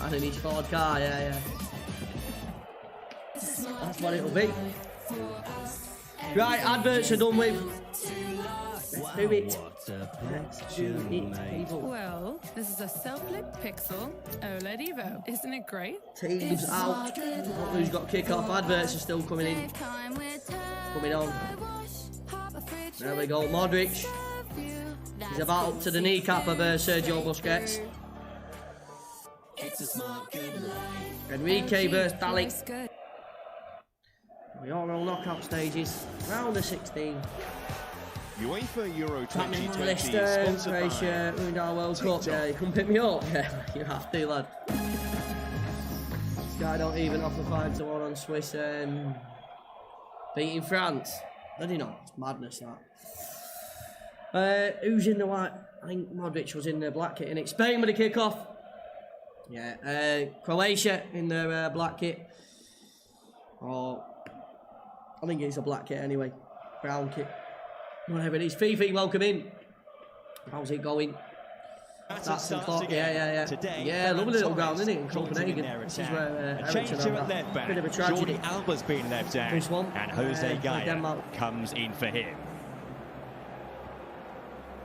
Man in his Ford car, yeah. That's what it'll be. Right, adverts are done with. Let's do it. Let's do it, people. Well, this is a self-lit Pixel OLED Evo. Isn't it great? Teams out. Who's got kick-off? Adverts are still coming in. Coming on. There we go. Modric. He's about up to the kneecap of Sergio Busquets. Enrique versus Dali. We all know knockout stages. Round of 16. UEFA Euro Tottenham 2020 sponsored Croatia, Mundial World Cup. Yeah, you can pick me up. Yeah, you have to, lad. This guy don't even offer 5-1 on Swiss beating France. Did he not? It's madness, that. Who's in the white? I think Modric was in the black kit. In Spain with the kick-off. Yeah, Croatia in their black kit. Oh, I think it's a black kit anyway. Brown kit. Whatever it is. Fifi, welcome in. How's it going? That's the clock. Yeah. Today, yeah, lovely little ground, isn't it? In Copenhagen. This is where change to at left back. Bit of a tragedy. Jordi Alba's been left out. This one. And Jose Gaia comes in for him.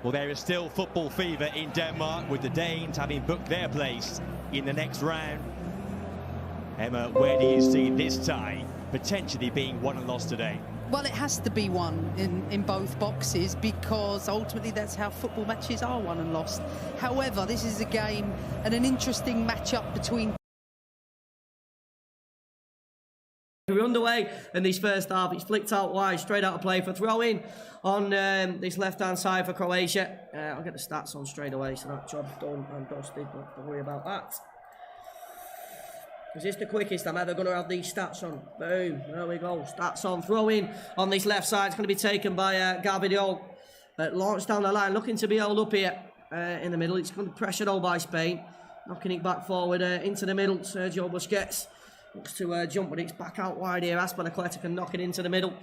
Well, there is still football fever in Denmark, with the Danes having booked their place in the next round. Emma, where do you see this tie potentially being won and lost today? Well, it has to be won in both boxes, because ultimately that's how football matches are won and lost. However, this is a game and an interesting matchup between. We're underway in this first half. It's flicked out wide, straight out of play for throw-in on this left-hand side for Croatia. I'll get the stats on straight away, so that job's done and dusted. Don't have to worry about that. Is this the quickest I'm ever going to have these stats on? Boom, there we go. Stats on. Throw-in on this left side. It's going to be taken by Gavidio. Launched down the line, looking to be held up here in the middle. It's going to be pressured all by Spain. Knocking it back forward into the middle. Sergio Busquets looks to jump, but it's back out wide here. Azpilicueta can knock it into the middle,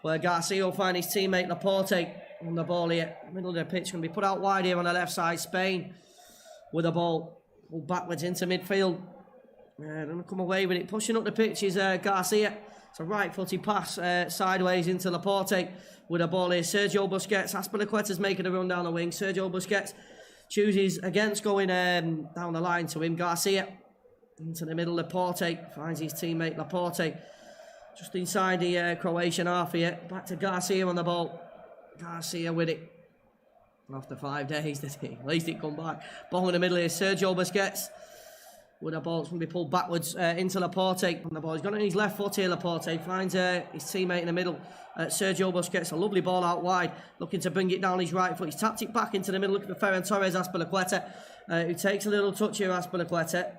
where Garcia will find his teammate Laporte on the ball here. Middle of the pitch, going to be put out wide here on the left side. Spain with the ball. Pull backwards into midfield. Don't come away with it. Pushing up the pitch is Garcia. It's a right-footed pass sideways into Laporte with a ball here. Sergio Busquets. Azpilicueta's making a run down the wing. Sergio Busquets chooses against going down the line to him. Garcia into the middle. Laporte finds his teammate Laporte just inside the Croatian half here. Back to Garcia on the ball. Garcia with it. After 5 days, did he? At least it come back. Ball in the middle here. Sergio Busquets with the ball. It's going to be pulled backwards into Laporte on the ball. He's got it on his left foot here. Laporte finds his teammate in the middle. Sergio Busquets, a lovely ball out wide, looking to bring it down his right foot. He's tapped it back into the middle. Looking for Ferran Torres. Azpilicueta, who takes a little touch here. Azpilicueta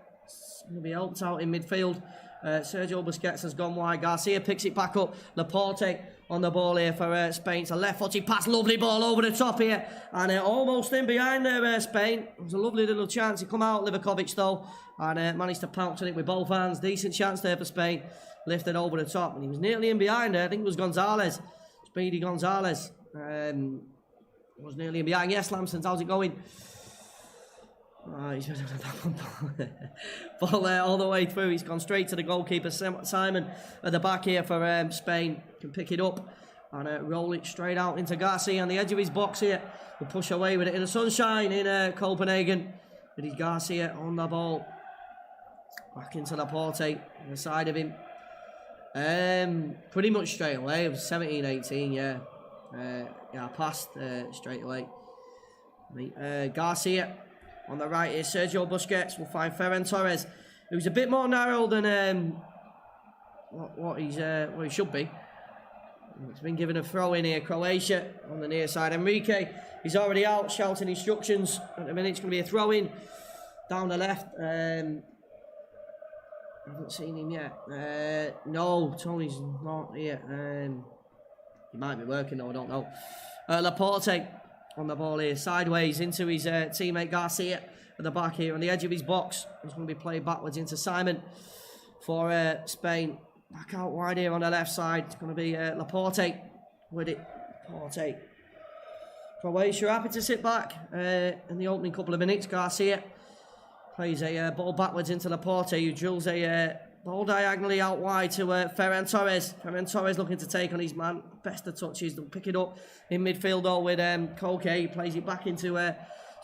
going to be helped out in midfield. Sergio Busquets has gone wide. Garcia picks it back up. Laporte on the ball here for Spain. It's a left-footed pass. Lovely ball over the top here. And almost in behind there, Spain. It was a lovely little chance. He come out, Livakovic though, and managed to pounce on it with both hands. Decent chance there for Spain. Lifted over the top. And he was nearly in behind there. I think it was Gonzalez. Speedy Gonzalez. Was nearly in behind. Yes, Lamsons, how's it going? Oh, he's ball all the way through. He's gone straight to the goalkeeper Simon at the back here for Spain. Can pick it up and roll it straight out into Garcia on the edge of his box here. We'll push away with it in the sunshine in Copenhagen. It is Garcia on the ball. Back into Laporte on the side of him. Pretty much straight away. It was 17-18, yeah. Yeah, I passed straight away. Garcia on the right here. Sergio Busquets will find Ferran Torres, who's a bit more narrow than what he should be. It's been given a throw in here. Croatia on the near side. Enrique, he's already out shouting instructions. At the minute, it's going to be a throw in down the left. I haven't seen him yet. No, Tony's not here. He might be working though, I don't know. Laporte on the ball here, sideways into his teammate Garcia at the back here on the edge of his box. He's going to be played backwards into Simon for Spain. Back out wide here on the left side. It's going to be Laporte with it. Laporte. Croatia happy to sit back in the opening couple of minutes. Garcia Plays a ball backwards into Laporte, who drills a ball diagonally out wide to Ferran Torres. Ferran Torres looking to take on his man. Best of touches, they'll pick it up in midfield though with Koke. He plays it back into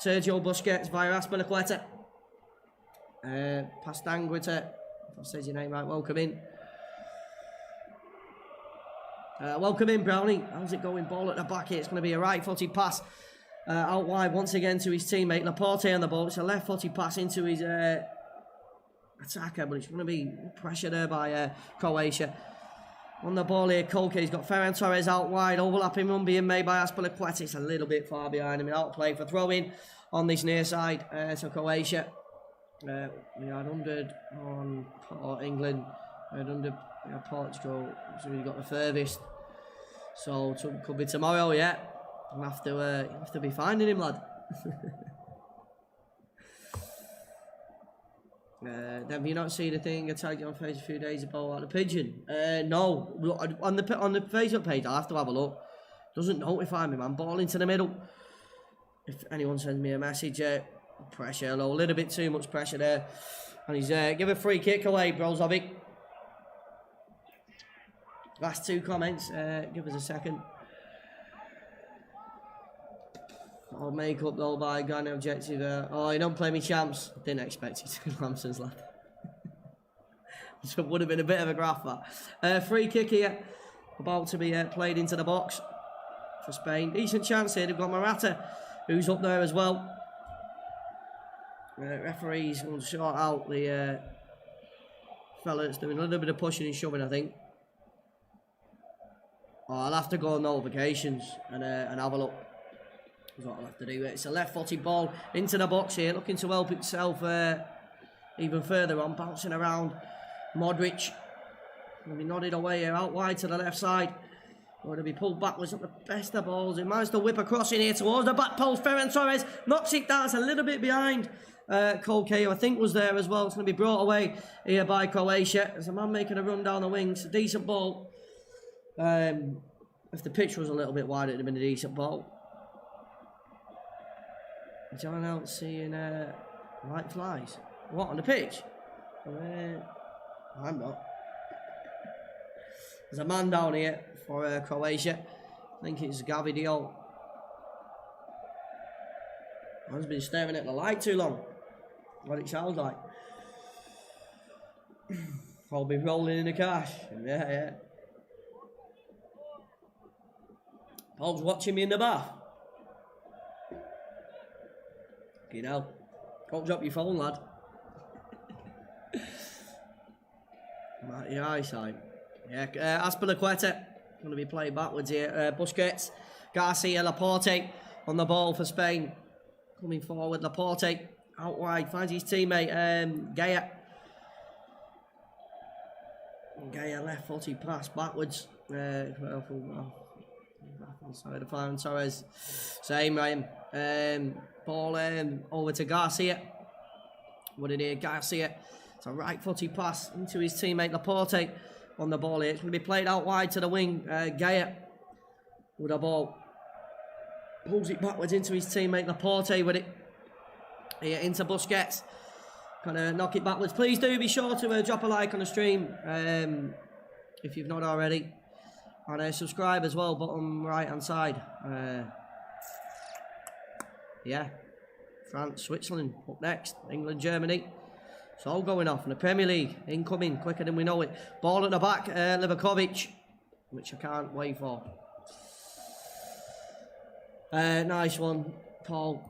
Sergio Busquets via Azpilicueta. Past Anguita, if I said your name right, welcome in. Welcome in, Brownie. How's it going? Ball at the back here. It's going to be a right-footed pass out wide once again to his teammate Laporte on the ball. It's a left-footed pass into his attacker, but it's going to be pressure there by Croatia. On the ball here, Koke's got Ferran Torres out wide. Overlapping run being made by Azpilicueta. It's a little bit far behind him. Out play for throw-in on this near side. So Croatia. We had 100 on England. We had 100 Portugal. So we got the furthest. So it could be tomorrow, yeah. You'll have to be finding him, lad. Have you not seen the thing I tagged you on Facebook a few days ago about the pigeon? No. On the Facebook page, I'll have to have a look. Doesn't notify me, man. Ball into the middle. If anyone sends me a message, pressure, a little bit too much pressure there. And he's give a free kick away, Brozovic. Last two comments, give us a second. I'll make up though by Ghana objective. Oh, you don't play me champs. Didn't expect you to, Lampson's lad. So it would have been a bit of a graph that. Free kick here, about to be played into the box for Spain. Decent chance here. They've got Morata, who's up there as well. Referees will sort out the fella that's doing a little bit of pushing and shoving, I think. Oh, I'll have to go on notifications and have a look. That's what I'll have to do. It's a left-footed ball into the box here, looking to help itself even further on, bouncing around. Modric will be nodded away here, out wide to the left side. Going to be pulled backwards at the best of balls. He managed to whip across in here towards the back post. Ferran Torres knocks it down. It's a little bit behind. Koke, who I think was there as well. It's going to be brought away here by Croatia. There's a man making a run down the wing. It's a decent ball. If the pitch was a little bit wider, it would have been a decent ball. John out seeing white flies. What, on the pitch? I'm not. There's a man down here for Croatia. I think it's Gavidio. Man's been staring at the light too long. What it sounds like. I'll be rolling in the cash. Yeah. Paul's watching me in the bath. You know, don't drop your phone, lad. Your eyesight. Yeah, Azpilicueta going to be playing backwards here. Busquets, Garcia, Laporte on the ball for Spain. Coming forward, Laporte out wide, finds his teammate Gaya. Gaya left-footed pass backwards. Sorry, the Ferran Torres. Same, Ryan. Ball over to Garcia. What did he? Garcia. It's a right-footed pass into his teammate Laporte on the ball here. It's going to be played out wide to the wing. Gaya with the ball. Pulls it backwards into his teammate Laporte with it. Here into Busquets. Gonna knock it backwards. Please do be sure to drop a like on the stream if you've not already. And subscribe as well, bottom right hand side. Yeah. France, Switzerland up next. England, Germany. It's all going off in the Premier League. Incoming quicker than we know it. Ball at the back, Livakovic, which I can't wait for. Nice one, Paul.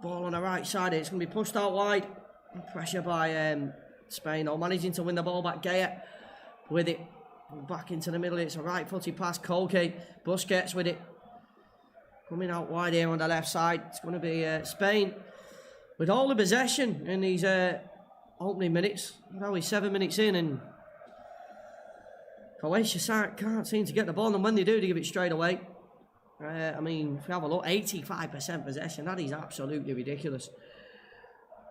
Ball on the right side. It's going to be pushed out wide. Pressure by Spain. Managing to win the ball back. Gaya with it. Back into the middle. It's a right-footed pass. Koke. Busquets with it. Coming out wide here on the left side. It's going to be Spain with all the possession in these opening minutes. Now we're 7 minutes in and Croatia can't seem to get the ball, and when they do, they give it straight away. I mean, if you have a look, 85% possession. That is absolutely ridiculous.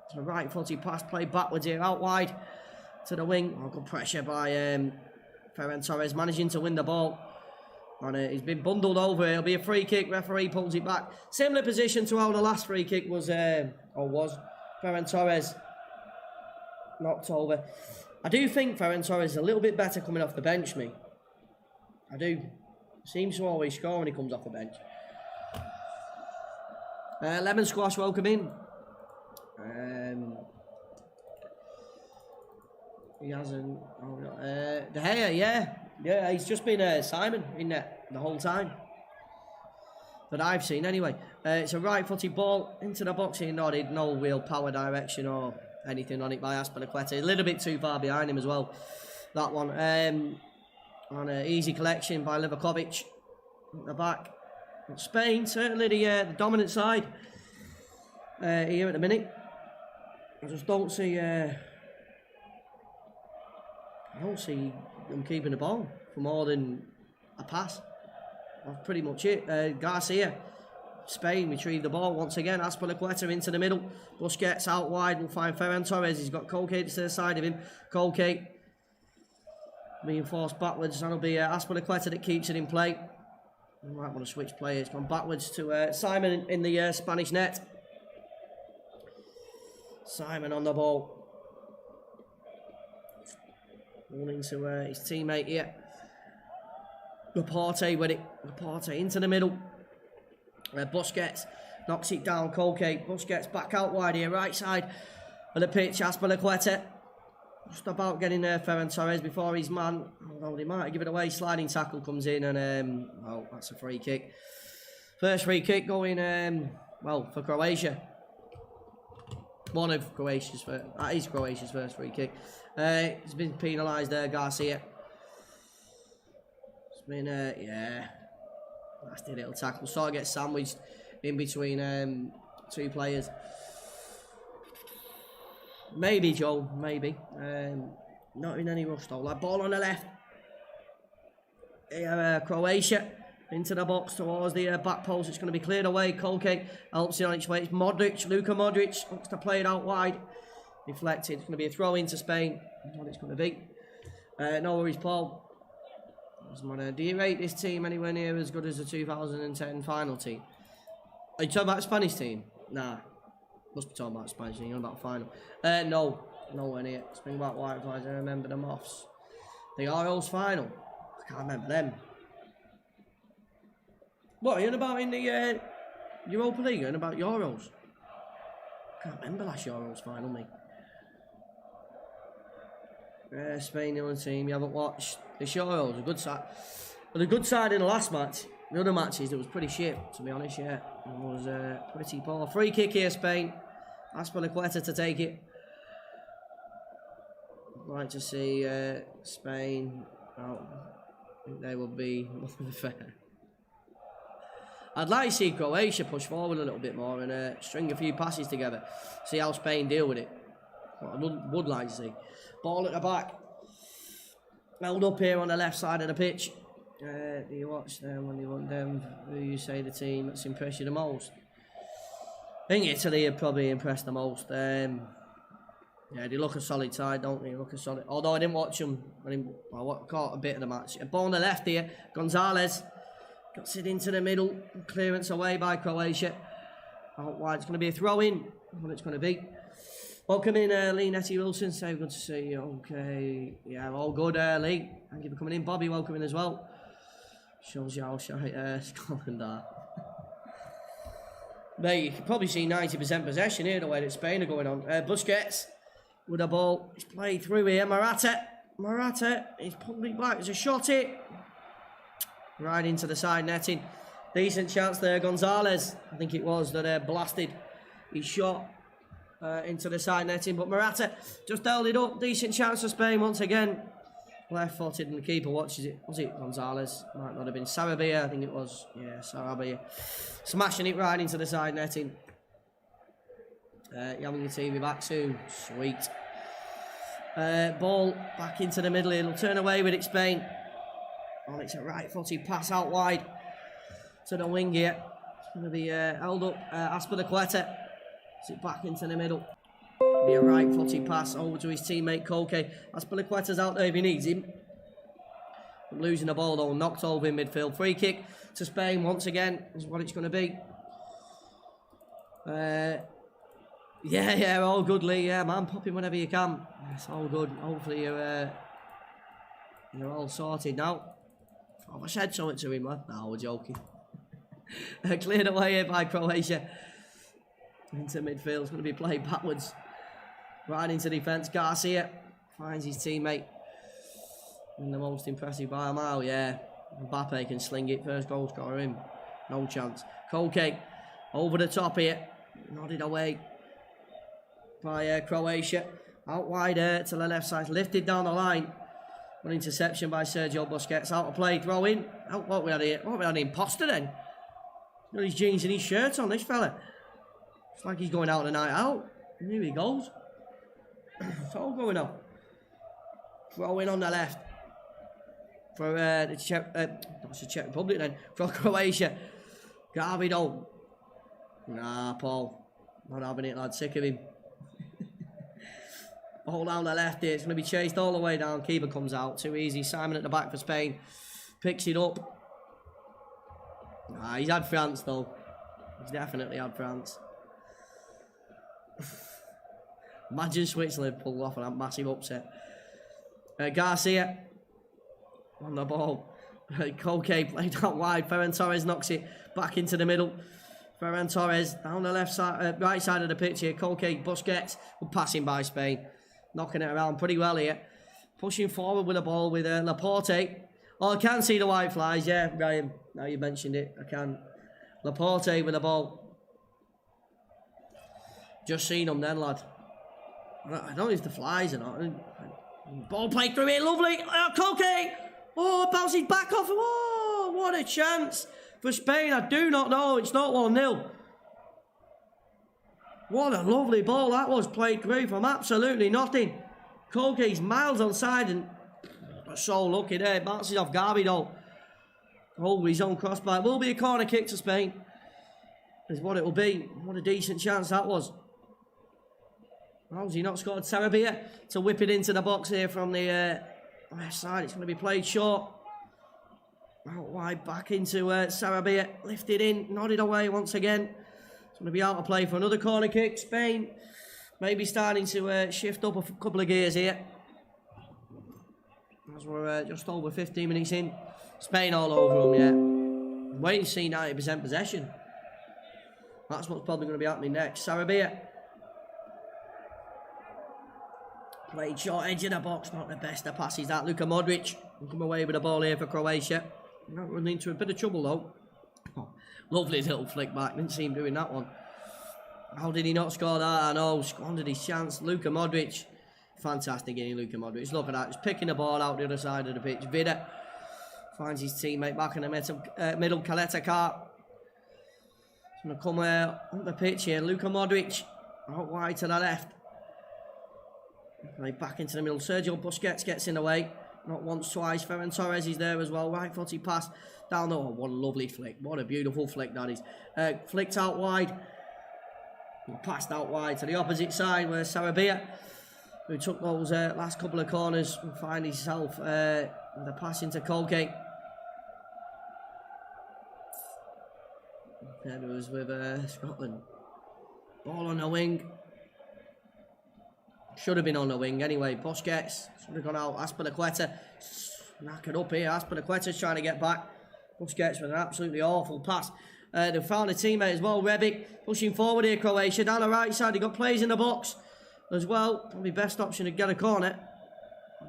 It's a right-footed pass played backwards here, out wide to the wing. Oh, good pressure by Ferran Torres, managing to win the ball. And he's been bundled over. It'll be a free kick. Referee pulls it back. Similar position to how the last free kick was Ferran Torres knocked over. I do think Ferran Torres is a little bit better coming off the bench, me. I do. Seems to always score when he comes off the bench. Lemon Squash, welcome in. He hasn't. Oh, no. De Gea, yeah, he's just been Simon in there the whole time that I've seen. Anyway, it's a right-footed ball into the box. He nodded. No real power direction or anything on it by Azpilicueta. A little bit too far behind him as well. That one on an easy collection by Livakovic at the back. Spain certainly the dominant side here at the minute. I just don't see them keeping the ball for more than a pass. That's pretty much it. Garcia, Spain retrieve the ball once again. Azpilicueta into the middle. Busquets out wide. We'll find Ferran Torres. He's got Colgate to the side of him. Colgate being forced backwards. That'll be Azpilicueta that keeps it in play. We might want to switch players. It's gone backwards to Simon in the Spanish net. Simon on the ball. Running to his teammate here. Laporte with it. Laporte into the middle. Busquets knocks it down. Colgate. Busquets back out wide here. Right side of the pitch. Azpilicueta just about getting Ferran Torres before his man. Although they might give it away. Sliding tackle comes in and oh, that's a free kick. First free kick going well for Croatia. One of Croatia's first. That is Croatia's first free kick. He's been penalised there, Garcia. It's been yeah, nasty little tackle. Sort of gets sandwiched in between two players. Maybe Joe, maybe. Not in any rush though. Like ball on the left. Croatia into the box towards the back post. It's going to be cleared away. Colgate helps it on its way. It's Modric, Luka Modric wants to play it out wide. Deflected. It's going to be a throw into Spain. That's what it's going to be. No worries, Paul. Do you rate this team anywhere near as good as the 2010 final team? Are you talking about the Spanish team? Nah. Must be talking about the Spanish team, not about the final. No. Nowhere near. Speaking about white flies, I remember the Moths. The Euros final. I can't remember them. What are you on about in the Europa League? And about Euros? I can't remember last Euros final, mate. Spain, the other team you haven't watched. The Euros, a good side. But the good side in the last match, the other matches, it was pretty shit, to be honest, yeah. It was pretty poor. Free kick here, Spain. Azpilicueta to take it. I'd like to see Spain. Oh, I think they will be fair. I'd like to see Croatia push forward a little bit more and string a few passes together. See how Spain deal with it. What I would like to see. Ball at the back. Held up here on the left side of the pitch. Do you watch them when you want them? Who you say the team that's impressed you the most? I think Italy have probably impressed the most. Yeah, they look a solid side, don't they? Look a solid. Although I didn't watch them. I caught a bit of the match. Ball on the left here. Gonzalez. Got it into the middle. Clearance away by Croatia. Out wide. It's going to be a throw in. What it's going to be. Welcome in, Lee Nettie Wilson. So good to see you. Okay. Yeah, all good, Lee. Thank you for coming in. Bobby, welcome in as well. Shows you how shy Scotland are. Mate, you can probably see 90% possession here, the way that Spain are going on. Busquets with a ball. It's played through here. Morata. He's pulling it back. It's a shot it. Right into the side netting. Decent chance there. Gonzalez, I think it was, that blasted his shot into the side netting. But Morata just held it up. Decent chance for Spain once again. Left-footed and the keeper watches it. Was it Gonzalez? Might not have been. Sarabia, I think it was. Yeah, Sarabia. Smashing it right into the side netting. You're having your TV back soon. Sweet. Ball back into the middle. It'll turn away with it, Spain. Oh, it's a right-footed pass out wide to the wing here. It's going to be held up. Azpilicueta. It's it back into the middle. Be a right-footed pass over to his teammate Koke. Azpilicueta's out there if he needs him. Losing the ball though, knocked over in midfield. Free kick to Spain once again is what it's going to be. Yeah, all good, Lee. Yeah, man, pop in whenever you can. It's all good. Hopefully you're all sorted now. I said something to him, man. No, we're joking. Cleared away here by Croatia. Into midfield. It's going to be played backwards. Right into defence. Garcia finds his teammate. And the most impressive by a mile, yeah. Mbappe can sling it. First goal scorer him. No chance. Koke over the top here. Nodded away by Croatia. Out wide to the left side. Lifted down the line. An interception by Sergio Busquets. Out of play. Throw in. Oh, what we had here? What we had an imposter then? He's got his jeans and his shirt on, this fella. It's like he's going out on a night out. And here he goes. It's all going on. Throw in on the left. For the Czech Republic then. For Croatia. Garbido. Nah, Paul. Not having it, lad. Sick of him. Ball down the left here. It's going to be chased all the way down. Keeper comes out. Too easy. Simon at the back for Spain. Picks it up. Nah, he's had France though. He's definitely had France. Imagine Switzerland pulled off on that massive upset. Garcia on the ball. Koke played out wide. Ferran Torres knocks it back into the middle. Ferran Torres down the left side, right side of the pitch here. Koke, Busquets, passing by Spain. Knocking it around pretty well here. Pushing forward with the ball with Laporte. Oh, I can see the white flies, yeah, Graham. Now you mentioned it, I can. Laporte with the ball. Just seen them then, lad. I don't know if the flies or not. Ball played through it, lovely. Koke! Oh, bounces back off. Oh, what a chance for Spain. I do not know. It's not 1-0. What a lovely ball that was, played through from absolutely nothing. Koke's miles onside and so lucky there. Bounces off Garbido. Oh, his own crossbar. It will be a corner kick to Spain. Is what it will be. What a decent chance that was. How's he not scored? Sarabia to whip it into the box here from the left side. It's going to be played short. Out wide back into Sarabia. Lifted in, nodded away once again. It's going to be out of play for another corner kick. Spain maybe starting to shift up a couple of gears here. As we're just over 15 minutes in. Spain all over them, yeah. Waiting to see 90% possession. That's what's probably going to be happening next. Sarabia. Played short edge of the box, not the best of passes that. Luka Modric will come away with the ball here for Croatia. Not running into a bit of trouble though. Oh, lovely little flick back, didn't see him doing that one. How did he not score that? I know, squandered his chance. Luka Modric, fantastic game, Luka Modric. Look at that, just picking the ball out the other side of the pitch. Vida finds his teammate back in the middle. Caleta Car. He's going to come on the pitch here. Luka Modric out wide to the left. Right back into the middle. Sergio Busquets gets in the way. Not once, twice. Ferran Torres is there as well. Right footed pass down the... Oh, what a lovely flick. What a beautiful flick that is. Flicked out wide. Passed out wide to the opposite side where Sarabia, who took those last couple of corners, will find himself with a pass into Koke. There it was with Scotland. Ball on the wing. Should have been on the wing anyway. Busquets should have gone out. Azpilicueta knackered up here. Azpilicueta's trying to get back. Busquets with an absolutely awful pass. They found a teammate as well. Rebic pushing forward here. Croatia down the right side. They got players in the box as well. Probably best option to get a corner.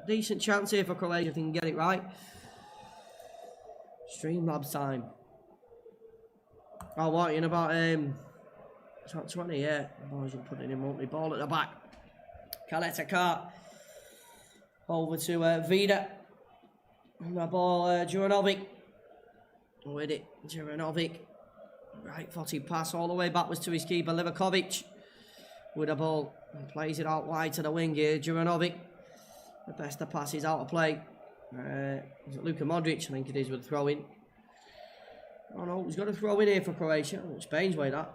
Decent chance here for Croatia if they can get it right. Streamlabs time. Oh, what? In about top 20, yeah. Boys will put it in, won't they? Ball at the back. Caleta Car over to Vida. On the ball, Juranovic. With it, Juranovic. Right footed pass all the way backwards to his keeper, Livakovic. With the ball, and plays it out wide to the wing here, Juranovic. The best of passes out of play. Is it Luka Modric? I think it is with the throw in. Oh no, he's got a throw in here for Croatia. Oh, Spain's way that.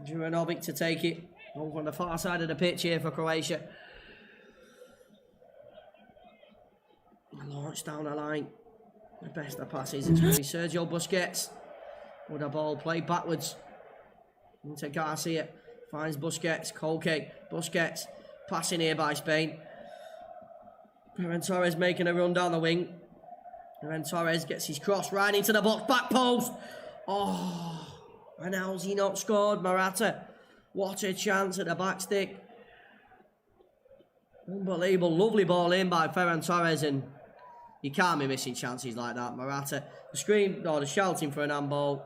Juranovic to take it. Over on the far side of the pitch here for Croatia. Launch down the line. The best of passes. It's going to be Sergio Busquets. With the ball played backwards. Into Garcia. Finds Busquets. Koke. Busquets. Passing here by Spain. Ferran Torres making a run down the wing. Ferran Torres gets his cross right into the box. Back post. Oh. And how's he not scored? Morata. What a chance at the back stick. Unbelievable. Lovely ball in by Ferran Torres, and you can't be missing chances like that. Morata. The shouting for an handball.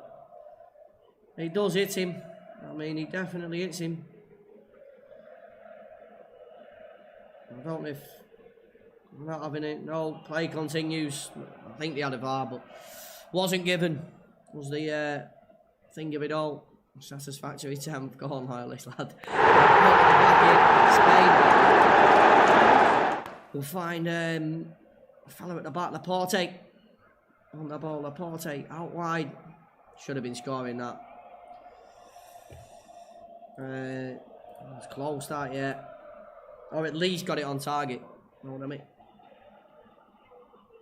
He does hit him. I mean, he definitely hits him. I don't know if I'm not having it. No, play continues. I think they had a VAR, but wasn't given. Was the thing of it all. Satisfactory 10th goal, wireless lad. Spain will find a fellow at the back, Laporte. On the ball, Laporte out wide. Should have been scoring that. It's close that, yeah. Or at least got it on target. You know what I mean?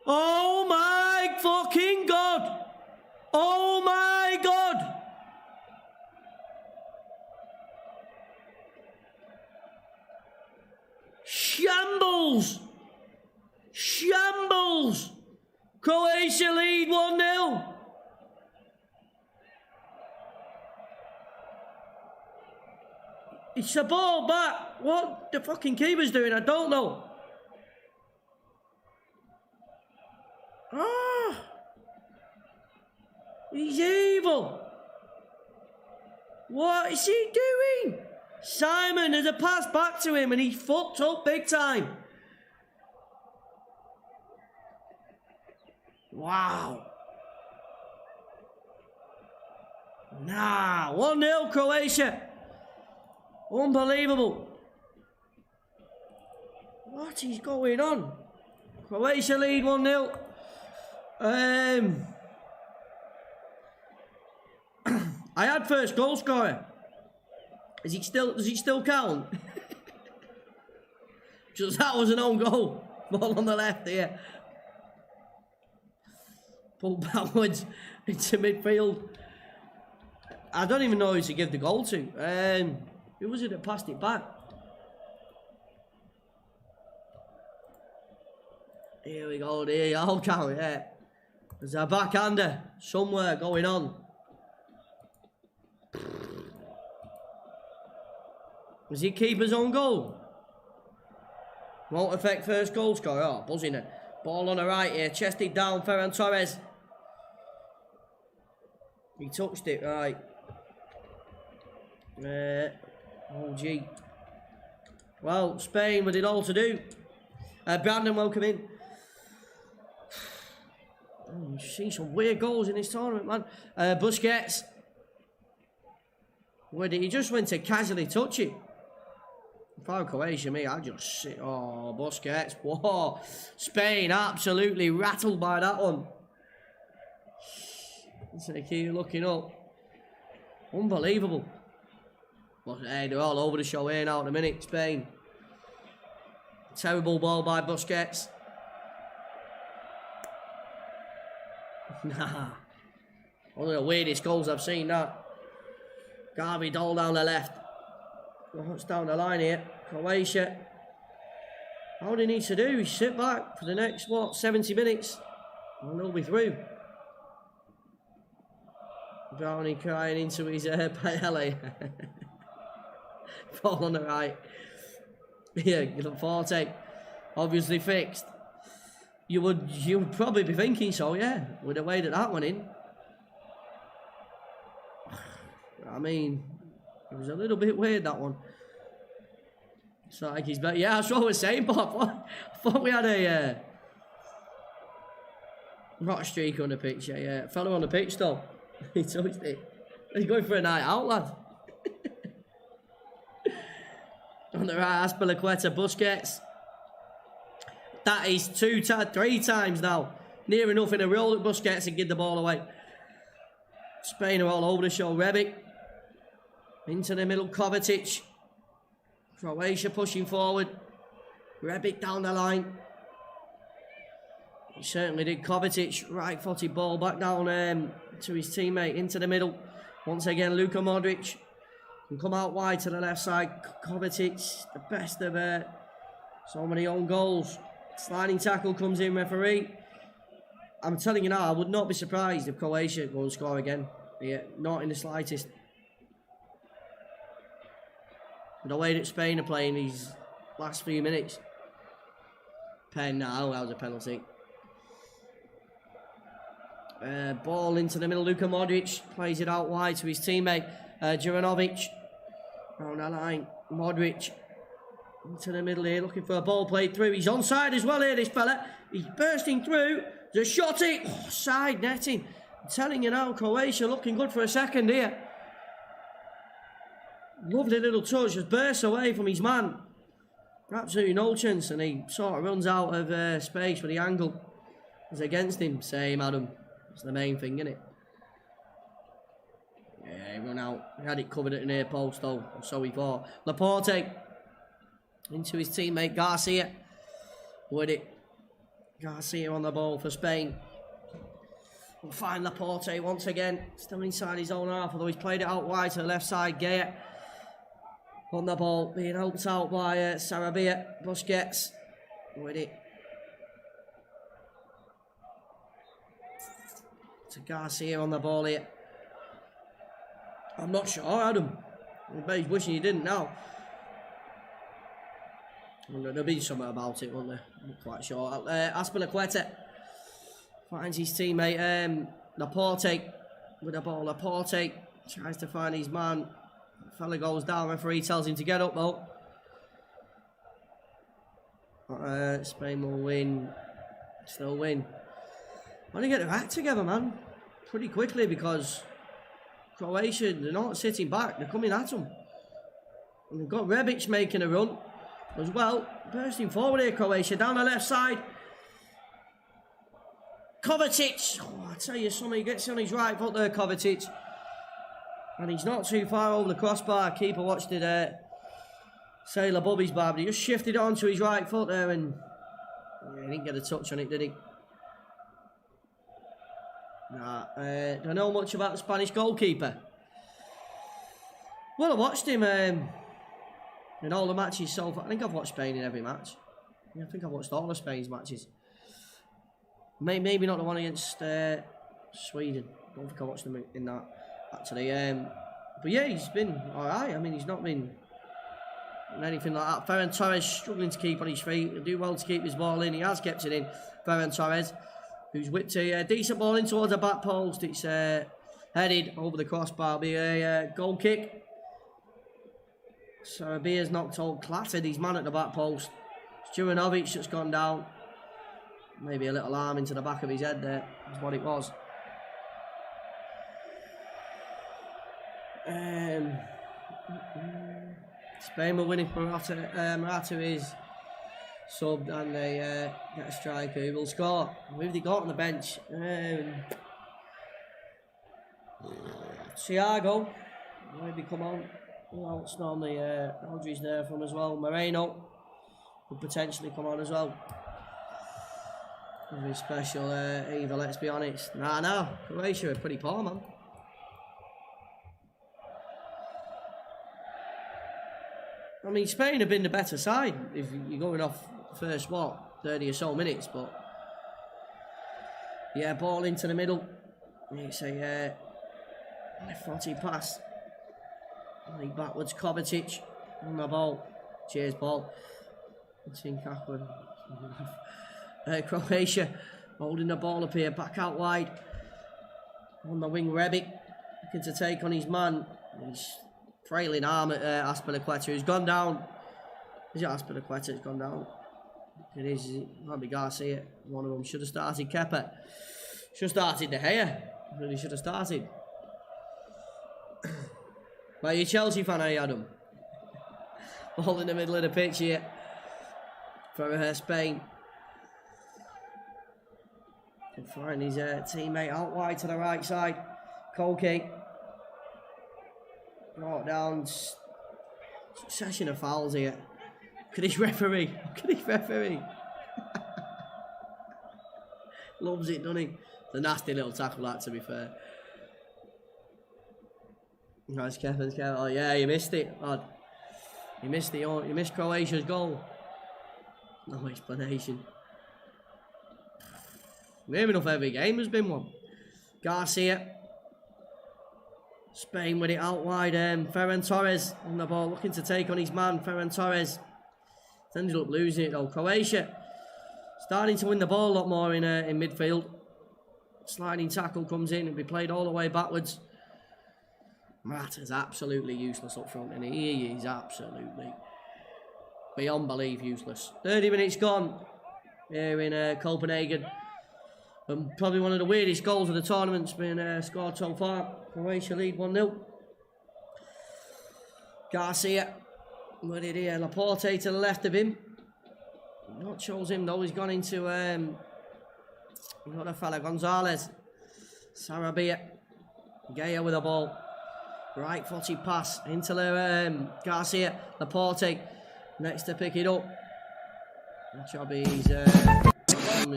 Oh my fucking God! Oh my God! Shambles! Shambles! Croatia lead 1-0. It's a ball back. What the fucking keeper's doing, I don't know. Ah! He's evil. What is he doing? Simon has a pass back to him and he fucked up big time. Wow. Nah, 1-0 Croatia. Unbelievable. What is going on? Croatia lead 1-0. I had first goal scorer. Does it still count? Just that was an own goal. Ball on the left here. Pulled backwards into midfield. I don't even know who to give the goal to. Who was it that passed it back? Here we go, there you go, count, yeah. There's a backhander somewhere going on. Was it keeper's own goal? Won't affect first goal scorer. Oh, buzzing it. Ball on the right here, chested down, Ferran Torres. He touched it, right. Oh, gee. Well, Spain with it all to do. Brandon, welcome in. Oh, you've seen some weird goals in this tournament, man. Busquets. Where did he just went to casually touch it? If I were Croatia, me, I'd just sit. Oh, Busquets. Whoa. Spain absolutely rattled by that one. So they keep looking up. Unbelievable. But hey, they're all over the show here now in a minute. Spain. Terrible ball by Busquets. Nah. One of the weirdest goals I've seen, that. Garvey Doll down the left. What's down the line here? Croatia. All they need to do is sit back for the next, 70 minutes. And they'll be through. Brownie crying into his paella. Ball on the right. Yeah, Forte. Obviously fixed. You would probably be thinking so, yeah, with the way that went in. I mean, it was a little bit weird, that one. It's not like he's better. Yeah, that's what I was saying, Bob. I thought we had a not a streak on the pitch, yeah. A fellow on the pitch, though. He touched it. He's going for a night out, lad. On the right, Azpilicueta, Busquets. That is 3 times now. Near enough in a roll at Busquets and give the ball away. Spain are all over the show. Rebic. Into the middle, Kovacic. Croatia pushing forward. Rebic down the line. He certainly did. Kovacic, right-footed ball back down to his teammate into the middle. Once again, Luka Modric. Can come out wide to the left side. Kovacic, the best of so many own goals. Sliding tackle comes in, referee. I'm telling you now, I would not be surprised if Croatia go and score again. Yeah, not in the slightest. The way that Spain are playing these last few minutes. Pen now, that was a penalty. Ball into the middle, Luka Modric plays it out wide to his teammate, Juranovic. Round the line, Modric into the middle here, looking for a ball played through. He's onside as well here, this fella. He's bursting through. There's a shot it. Oh, side netting. I'm telling you now, Croatia looking good for a second here. Lovely little touch, just bursts away from his man. Absolutely no chance, and he sort of runs out of space for the angle. It's against him, same Adam. That's the main thing, isn't it? Yeah, he run out. He had it covered at the near post though, so he thought. Laporte into his teammate Garcia. With it. Garcia on the ball for Spain. We'll find Laporte once again. Still inside his own half, although he's played it out wide to the left side. Gaya on the ball, being helped out by Sarabia. Busquets with it. To Garcia on the ball here. I'm not sure, Adam. I bet he's wishing he didn't now. There'll be something about it, won't there? I'm not quite sure. Azpilicueta finds his teammate Laporte with the ball. Laporte tries to find his man. The fella goes down. Referee tells him to get up though. Spain will win. Still win. Want to get their act together, man, pretty quickly, because Croatia, they're not sitting back. They're coming at them. And they've got Rebic making a run as well. Bursting forward here, Croatia, down the left side. Kovacic. Oh, I tell you something, he gets on his right foot there, Kovacic. And he's not too far over the crossbar. Keeper watched it sail above his bar, but he just shifted it onto his right foot there, and yeah, he didn't get a touch on it, did he? Nah, don't know much about the Spanish goalkeeper. Well, I watched him in all the matches so far. I think I've watched Spain in every match. Yeah, I think I've watched all of Spain's matches. Maybe not the one against Sweden. I don't think I watched them in that, actually. But yeah, he's been alright. I mean, he's not been anything like that. Ferran Torres struggling to keep on his feet. He'll do well to keep his ball in. He has kept it in. Ferran Torres, who's whipped a decent ball in towards the back post. It's headed over the crossbar. It'll be a goal kick. Sarabia's knocked all clattered his man at the back post. It's Juranovic that's gone down. Maybe a little arm into the back of his head there is what it was. Spain will win if Morata is subbed, and they get a striker who will score. Who have they got on the bench? Thiago, maybe come on. Who else normally? Rodri's there from as well. Moreno could potentially come on as well. Nothing special either, let's be honest. Nah, Croatia are pretty poor, man. I mean, Spain have been the better side if you're going off first, 30 or so minutes, but yeah, ball into the middle. It's a left-footed pass. Like backwards, Kovacic on the ball. Cheers, ball. It's in Kaplan. Croatia holding the ball up here, back out wide. On the wing, Rebic looking to take on his man. He's trailing arm at Azpilicueta, who's gone down. Is it Azpilicueta who's gone down? It is. It might be Garcia. One of them should have started Kepa. Should have started De Gea. Really should have started. Well, you're a Chelsea fan, are you, Adam? Ball in the middle of the pitch here for Spain. Can find his teammate out wide to the right side. Koke. Brought down. Succession of fouls here. Look at his referee. Look at his referee. Loves it, doesn't he? It's a nasty little tackle, that, to be fair. Nice, Kevin. Oh, yeah, you missed it, lad. You missed Croatia's goal. No explanation. Near enough every game has been one. Garcia. Spain with it out wide. Ferran Torres on the ball, looking to take on his man. Ferran Torres ended up losing it though. Croatia starting to win the ball a lot more in midfield. Sliding tackle comes in and be played all the way backwards. Morata's absolutely useless up front, and he is absolutely beyond belief useless. 30 minutes gone here in Copenhagen. And probably one of the weirdest goals of the tournament's been scored so far. Croatia lead 1-0. Garcia. What did he? Laporte to the left of him. Not chose him though. He's gone into what a fella, Gonzalez. Sarabia. Gaya with the ball. Right footed pass into Garcia. Laporte next to pick it up. Good job he's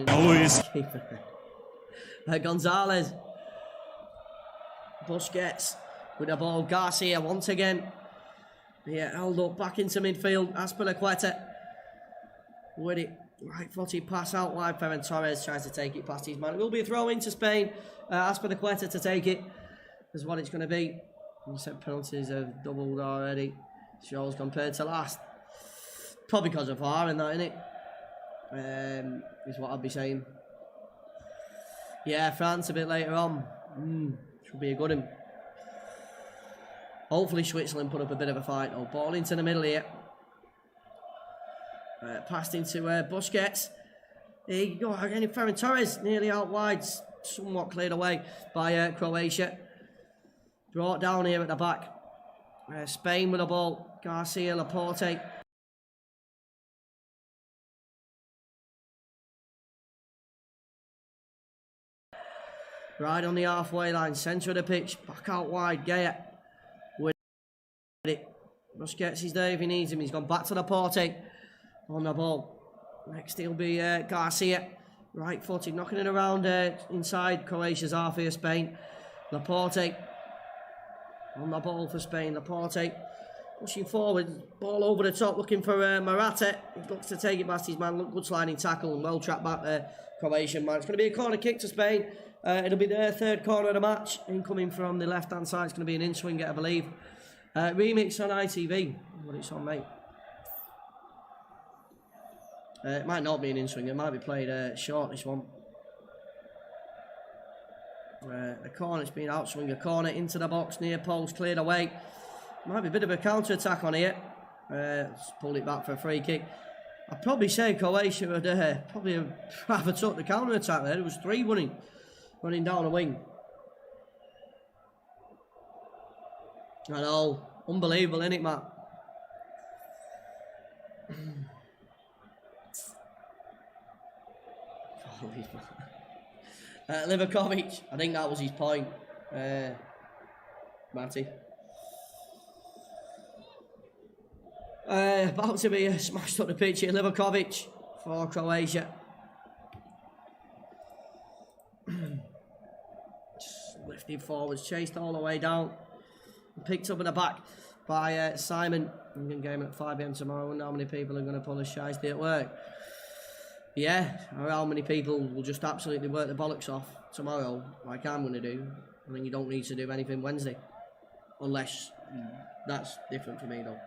always Gonzalez. Busquets with the ball. Garcia once again. Yeah, held up back into midfield. Azpilicueta with it. Right footed pass out wide. Ferran Torres tries to take it past his man. It will be a throw into Spain. Azpilicueta to take it is what it's going to be. Set penalties have doubled already. Shows compared to last. Probably because of VAR and that, innit? Is what I'd be saying. Yeah, France a bit later on. Should be a good one. Hopefully Switzerland put up a bit of a fight though. Ball into the middle here. Passed into Busquets. There you go again. Ferran Torres nearly out wide. Somewhat cleared away by Croatia. Brought down here at the back. Spain with the ball. Garcia, Laporte. Right on the halfway line, centre of the pitch. Back out wide, Gaya. With it. Busquets is there if he needs him. He's gone back to Laporte. On the ball. Next he'll be Garcia. Right footed, knocking it around inside Croatia's half here, Spain. Laporte. On the ball for Spain. Laporte pushing forward. Ball over the top, looking for Morata. He looks to take it past his man. Look, good sliding tackle and well trapped back there. Croatian man. It's going to be a corner kick to Spain. It'll be their third corner of the match. Incoming from the left-hand side. It's going to be an in-swing, I believe. Remix on ITV. What it's on, mate. It might not be an in-swing. It might be played short, this one. A corner, it's been outswing, a corner into the box, near post, cleared away. Might be a bit of a counter-attack on here. Let's pull it back for a free kick. I'd probably say Croatia would probably rather took the counter-attack there. There was 3 running down the wing. I know, unbelievable, isn't it, Matt? Livakovic, I think that was his point. Matty. About to be smashed up the pitch here. Livakovic for Croatia. Just lifted forwards, chased all the way down. Picked up in the back by Simon. I'm going to game at 5 PM tomorrow. I wonder how many people are going to pull a shiesty at work. Yeah, or how many people will just absolutely work the bollocks off tomorrow, like I'm going to do. I mean, you don't need to do anything Wednesday. Unless that's different for me, though.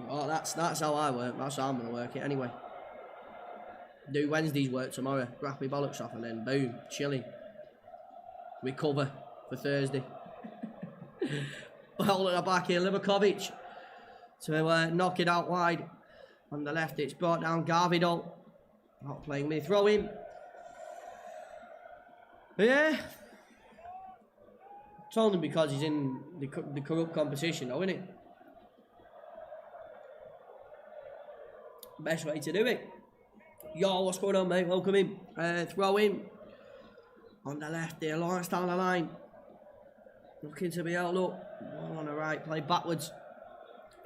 Oh, that's how I work. That's how I'm going to work it anyway. Do Wednesday's work tomorrow, grab my bollocks off, and then boom, chilling. Recover for Thursday. Hold at the back here, Livakovic. To knock it out wide. On the left, it's brought down Garvidol. Not playing me, throw in. Yeah. It's only because he's in the corrupt competition, though, isn't it? Best way to do it. Yo, what's going on, mate? Welcome in. Throw in. On the left there, Lawrence down the line. Looking to be held up. Ball on the right, play backwards.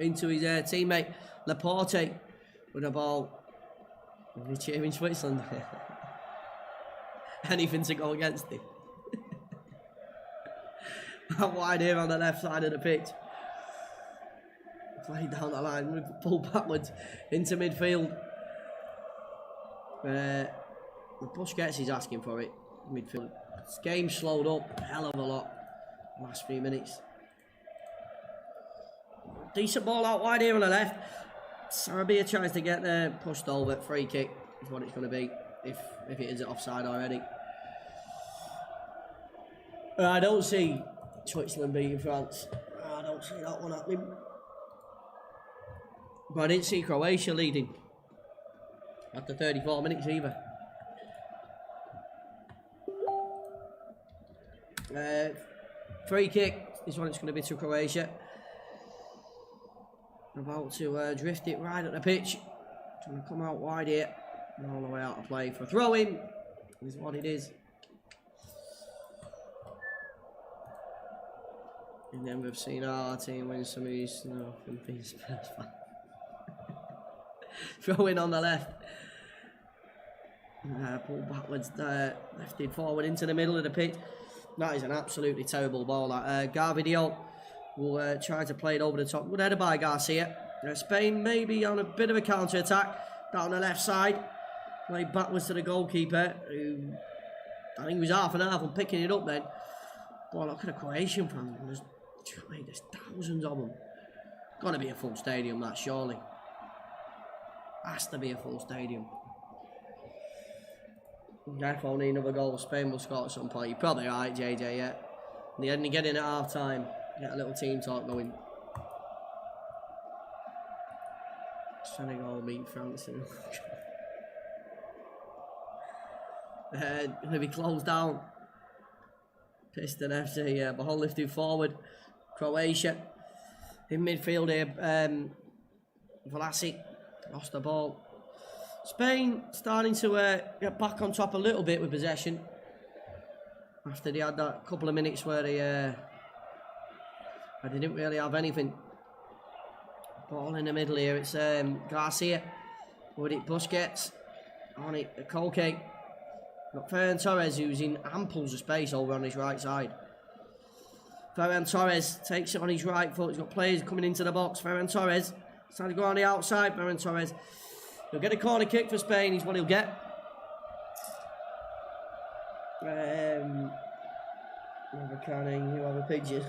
Into his teammate Laporte with the ball. We're cheering Switzerland. anything to go against him. Out wide here on the left side of the pitch. Play down the line, pull backwards into midfield. Busquets is asking for it. Midfield. This game slowed up a hell of a lot. Last few minutes. Decent ball out wide here on the left. Sarabia tries to get there, pushed over. Free kick is what it's going to be if it isn't offside already. I don't see Switzerland beating France. I don't see that one happening. But I didn't see Croatia leading after 34 minutes either. Free kick is what it's going to be to Croatia. About to drift it right at the pitch. Trying to come out wide here. And all the way out of play for throw-in. Is what it is. And then we've seen our team win some of these. No, from being Spurs fan. Throw-in on the left. Pull backwards there. Lifted forward into the middle of the pitch. That is an absolutely terrible ball. Garvidio will try to play it over the top. Good header by Garcia. Spain maybe on a bit of a counter-attack. Down the left side. Play backwards to the goalkeeper, who I think was half and half on picking it up then. Boy, look at the Croatian fans. There's thousands of them. Got to be a full stadium, that, surely. Has to be a full stadium. If only another goal, Spain will score at some point. You're probably right, JJ, yeah. And then you get in at half time, get a little team talk going. Senegal beat France. Going to be closed down. Piston FC, ball lifted forward. Croatia in midfield here. Vlasic lost the ball. Spain starting to get back on top a little bit with possession after they had that couple of minutes where they didn't really have anything. Ball in the middle here. It's Garcia with it. Busquets on it. Koke. Got Ferran Torres, who's in amples of space over on his right side. Ferran Torres takes it on his right foot. He's got players coming into the box. Ferran Torres trying to go on the outside. Ferran Torres. He'll get a corner kick for Spain, is what he'll get. You have a canning, you have a pigeon.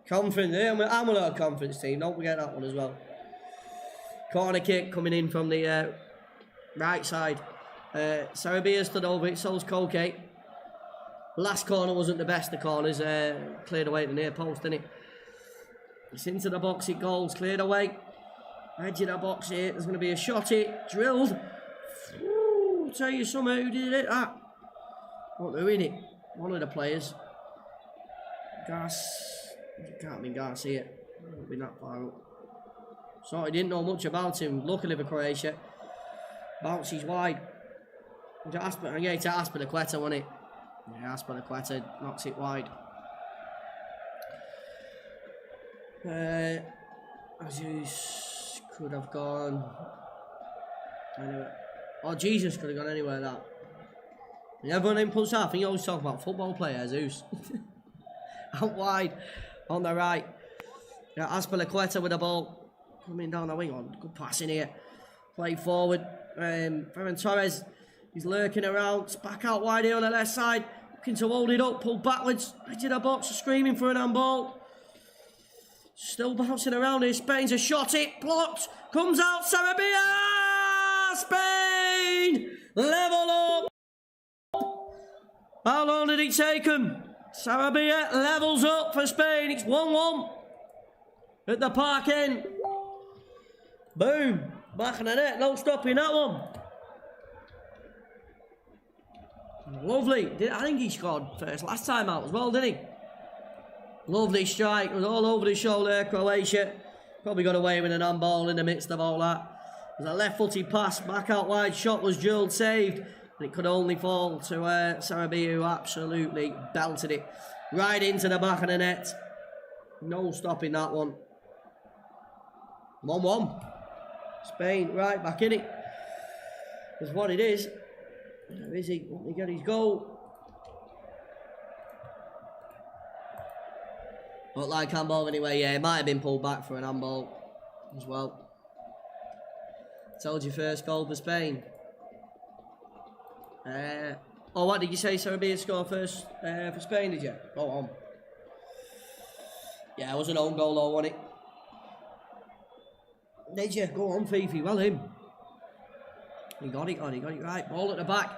Conference, I'm a little conference team, don't forget that one as well. Corner kick coming in from the right side. Sarabia stood over it, so's Koke. Last corner wasn't the best of corners, cleared away at the near post, didn't it? It's into the box, it goes, cleared away. Edge of the box here, there's going to be a shot here, drilled. Ooh, I'll tell you something, who did it, that? What, who in it? One of the players. It can't be Garcia. It won't be that far up. So I didn't know much about him, luckily for Croatia. Bounces wide. Yeah, to Aspilicueta, wasn't it? Yeah, Aspilicueta knocks it wide. Jesus could have gone anywhere. Oh, Jesus could have gone anywhere that. And everyone impulse half. I think you always talk about football player, Jesus. Out wide on the right. Yeah, Aspilicueta with the ball. Coming down the wing on. Good pass in here. Play forward. Ferran Torres. He's lurking around. It's back out wide here on the left side. Looking to hold it up. Pull backwards. Edge of the box. Screaming for an handball. Still bouncing around here. Spain's a shot. It blocked. Comes out. Sarabia. Spain. Level up. How long did it take him? Sarabia levels up for Spain. It's 1-1 at the park end. Boom. Back in the net. No stopping that one. Lovely. I think he scored first last time out as well, didn't he? Lovely strike. It was all over the shoulder. Croatia probably got away with an handball in the midst of all that. It was a left-footed pass. Back out wide. Shot was drilled. Saved. And it could only fall to Sarabia, who absolutely belted it right into the back of the net. No stopping that one. 1-1. Spain right back in it. That's what it is. Where is he? Let me get his goal. Looked like handball anyway, yeah, it might have been pulled back for an handball as well. Told you first goal for Spain. Oh, what did you say? Sarabia score first for Spain, did you? Go on. Yeah, it was an own goal though, wasn't it? Did you? Go on, Fifi, well him. He got it right. Ball at the back.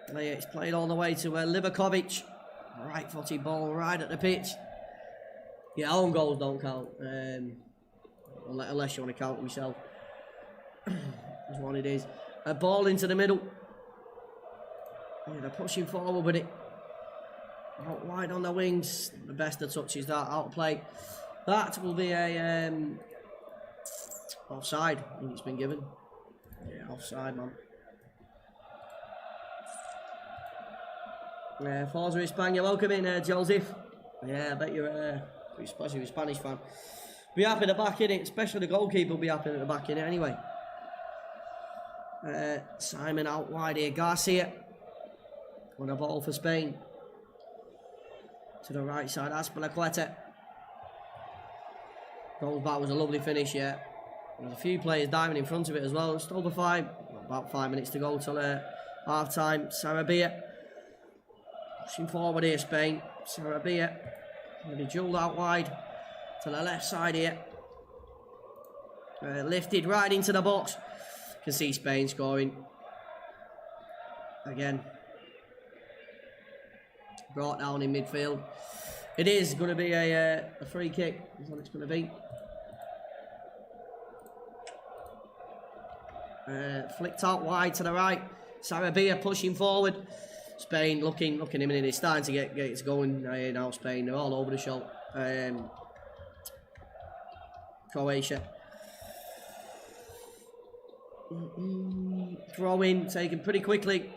It's played all the way to Livakovic. Right-footed ball right at the pitch. Yeah, own goals don't count. Unless you want to count them yourself. That's what it is. A ball into the middle. Yeah, they're pushing forward with it. Out wide on the wings. The best of touches that out of play. That will be a offside. I think it's been given. Yeah, offside, man. Forza España, welcome in, Joseph. Yeah, I bet you're especially a Spanish fan. Be happy at the back in it, especially the goalkeeper will be happy at the back in it anyway. Simon out wide here, Garcia. On a ball for Spain. To the right side, Azpilicueta. Goal back was a lovely finish, yeah. There's a few players diving in front of it as well. It's over about 5 minutes to go till half time. Sarabia. Pushing forward here, Spain. Sarabia. Going to be jewelled out wide to the left side here. Lifted right into the box. Can see Spain scoring. Again. Brought down in midfield. It is going to be a free kick. That's what it's going to be. Flicked out wide to the right. Sarabia pushing forward. Spain looking him in. It's starting to get it's going now. Spain, they're all over the show. Croatia. Throw in, taken pretty quickly.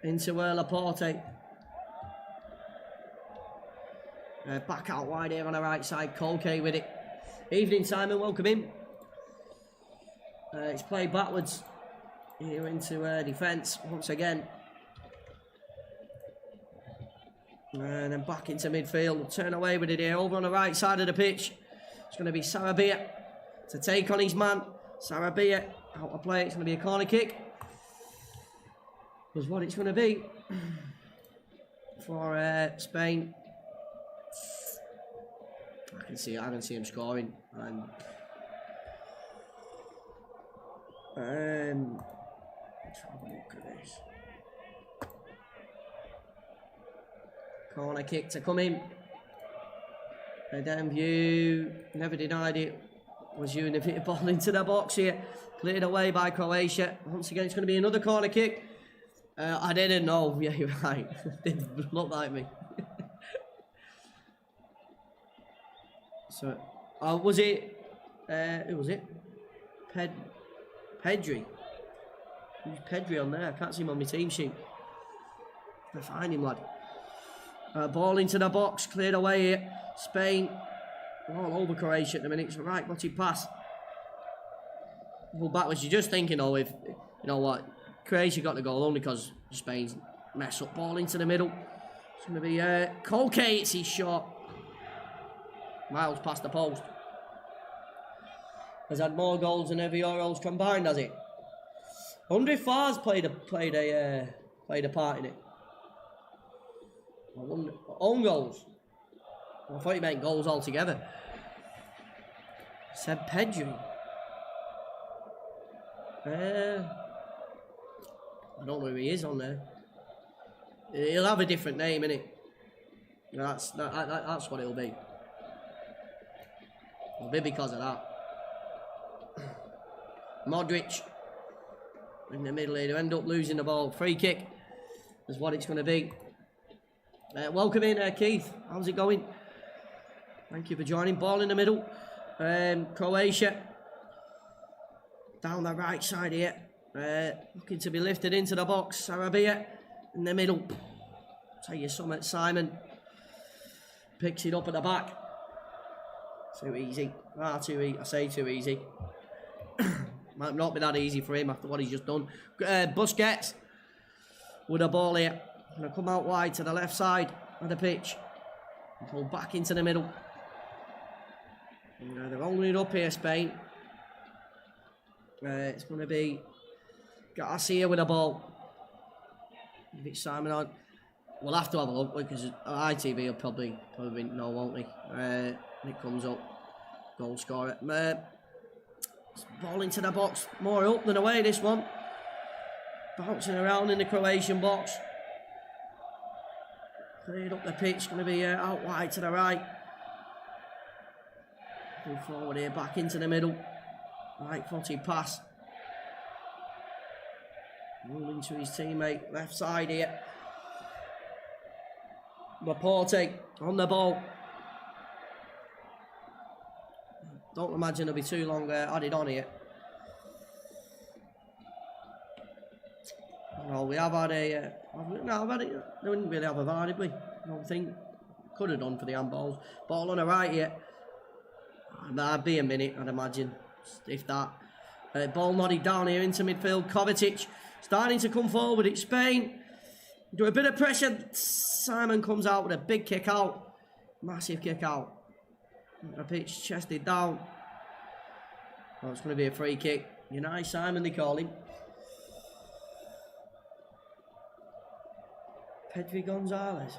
Into Laporte. Back out wide here on the right side. Colke with it. Evening, Simon. Welcome in. It's played backwards here into defence once again. And then back into midfield. Turn away with it here. Over on the right side of the pitch. It's going to be Sarabia to take on his man. Sarabia out of play. It's going to be a corner kick. Was what it's going to be for Spain. I can see him scoring. And let's have a look at this. Corner kick to come in. And then View never denied it. Was using the bit ball into the box here. Cleared away by Croatia. Once again, it's going to be another corner kick. I didn't know. Yeah, you're right. Didn't look like me. So, was it? Who was it? Pedri. Who's Pedri on there? I can't see him on my team sheet. I find him, lad. Ball into the box, cleared away here. Spain all over Croatia at the minute. It's a right-footed pass. Well, backwards. You're just thinking, if you know what, Croatia got the goal only because Spain's mess up. Ball into the middle. It's going to be Colke. It's his shot. Miles past the post. Has had more goals than every Euros combined, has it? I wonder if Far's played a part in it. I wonder. Own goals. I thought you meant goals altogether. Said Pedri. I don't know who he is on there. He'll have a different name, innit? That's what it'll be. It'll be because of that. Modric in the middle here to end up losing the ball. Free kick is what it's going to be. Welcome in, Keith. How's it going? Thank you for joining. Ball in the middle. Croatia. Down the right side here. Looking to be lifted into the box. Sarabia in the middle. Tell you something, Simon. Picks it up at the back. Too easy. Too easy. I say too easy. Might not be that easy for him after what he's just done. Busquets with a ball here. Gonna come out wide to the left side of the pitch. And pull back into the middle. They're holding it up here, Spain. It's going to be Garcia with a ball. If it's Simon on, we'll have to have a look because ITV will probably know, won't they? It comes up, goal scorer. Ball into the box, more up than away. This one, bouncing around in the Croatian box. Cleared up the pitch, going to be out wide to the right. Move forward here, back into the middle. Right footed pass. Moving to his teammate, left side here. Laporte on the ball. Don't imagine it'll be too long added on here. Well, we have had a... no, I've had it. They wouldn't really have a VAR, did we? I don't think. Could have done for the handballs. Ball on the right here. That'd be a minute, I'd imagine, if that. Ball nodded down here into midfield. Kovacic starting to come forward. It's Spain. Do a bit of pressure. Simon comes out with a big kick out. Massive kick out. The pitch chested down. Oh, it's going to be a free kick. Unai Simon, they call him. Pedri Gonzalez.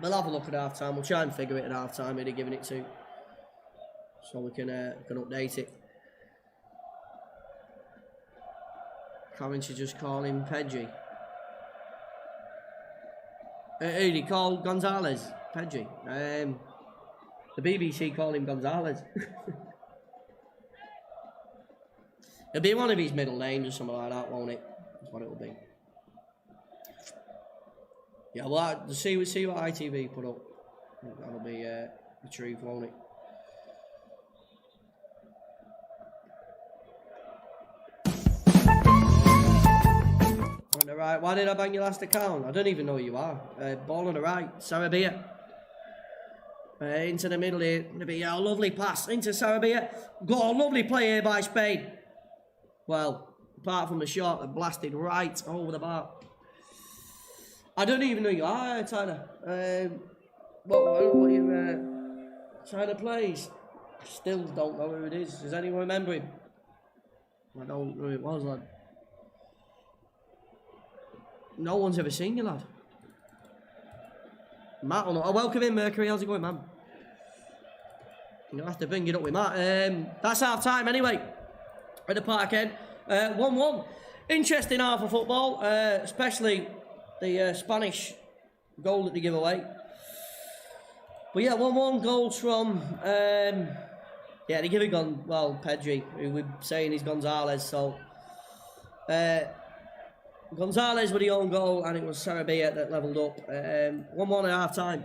We'll have a look at half time. We'll try and figure it at half time who they're giving it to, so we can update it. Can't you just call him Pedri? Who did he call Gonzalez? Pedri. The BBC call him Gonzalez. It'll be one of his middle names or something like that, won't it? That's what it will be. Yeah, well, see what ITV put up. That'll be the truth, won't it? On the right, why did I bang your last account? I don't even know who you are. Ball on the right, Sarabia. Into the middle here, going to be a lovely pass into Sarabia. Got a lovely play here by Spain. Well, apart from the shot that blasted right over the bar. I don't even know who you are, Tyler. What are you Tyler plays? I still don't know who it is. Does anyone remember him? I don't know who it was, lad. No one's ever seen you, lad. Matt or not? Oh, welcome in, Mercury. How's it going, man? You'll have to bring it up with Matt. That's half time anyway. At the park end. 1-1. Interesting half of football, especially the Spanish goal that they give away. But yeah, 1-1 goals from yeah, they give it Pedri, who we're saying is Gonzalez, so Gonzalez with the own goal, and it was Sarabia that levelled up. 1-1 at half time.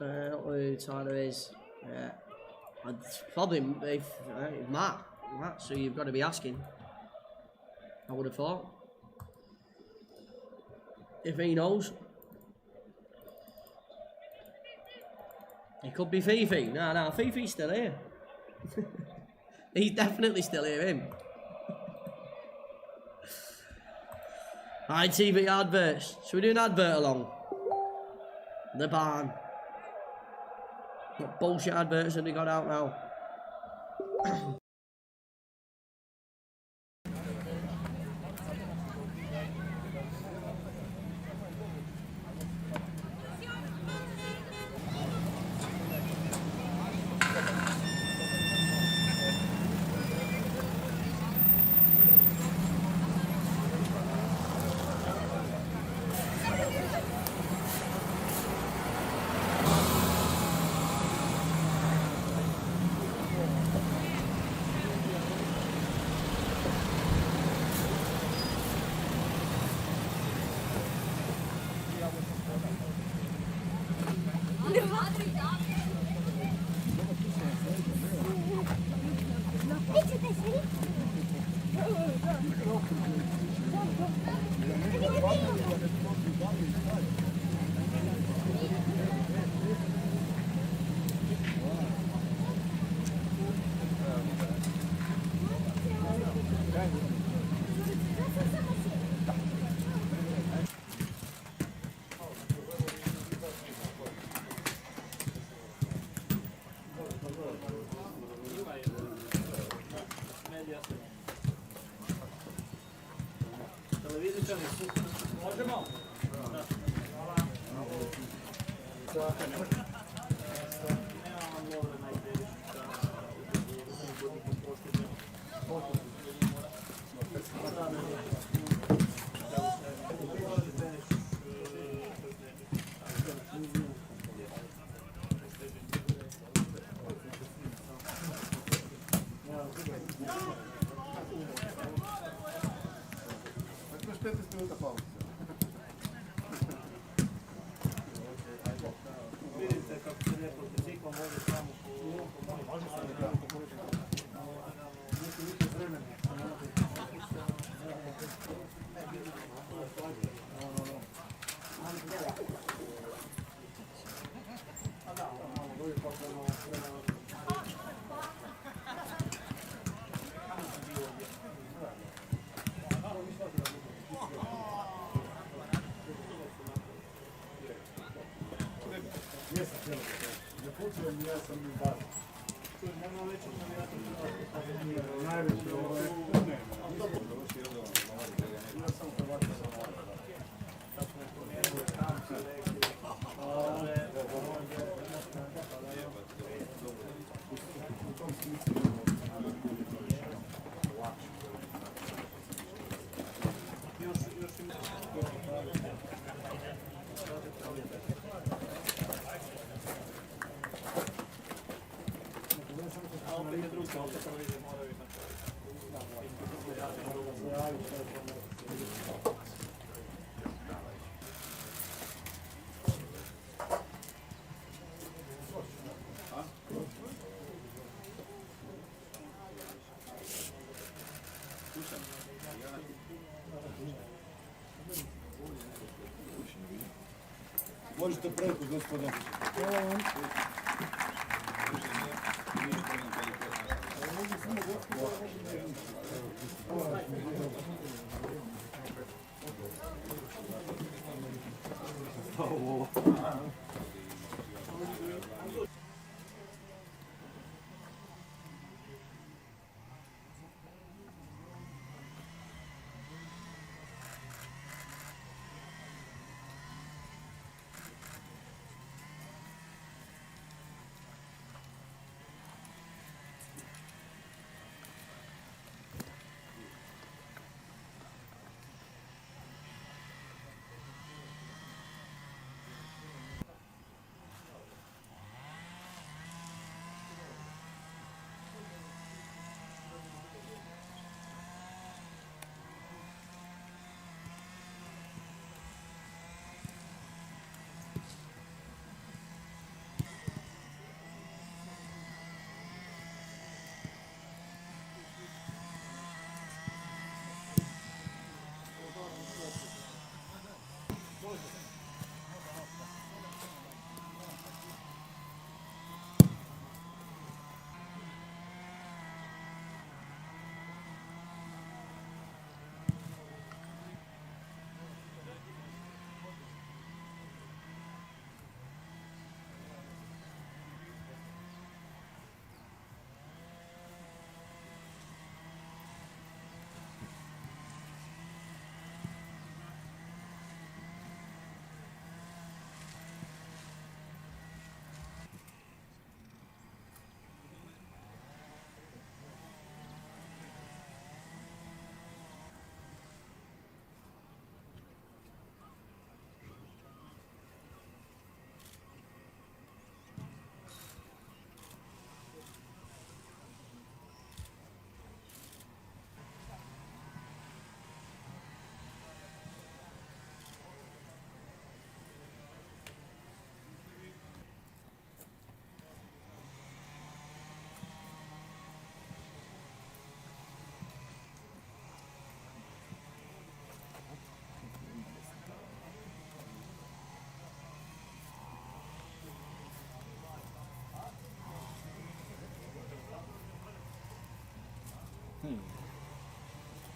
Not who Tyler is. Yeah, I'd probably if Matt, so you've got to be asking. I would have thought. If he knows. It could be Fifi. No, Fifi's still here. He's definitely still here, him. ITV adverts. Should we do an advert along? The barn. What bullshit adverts have they got out now? Možete preko, gospoda.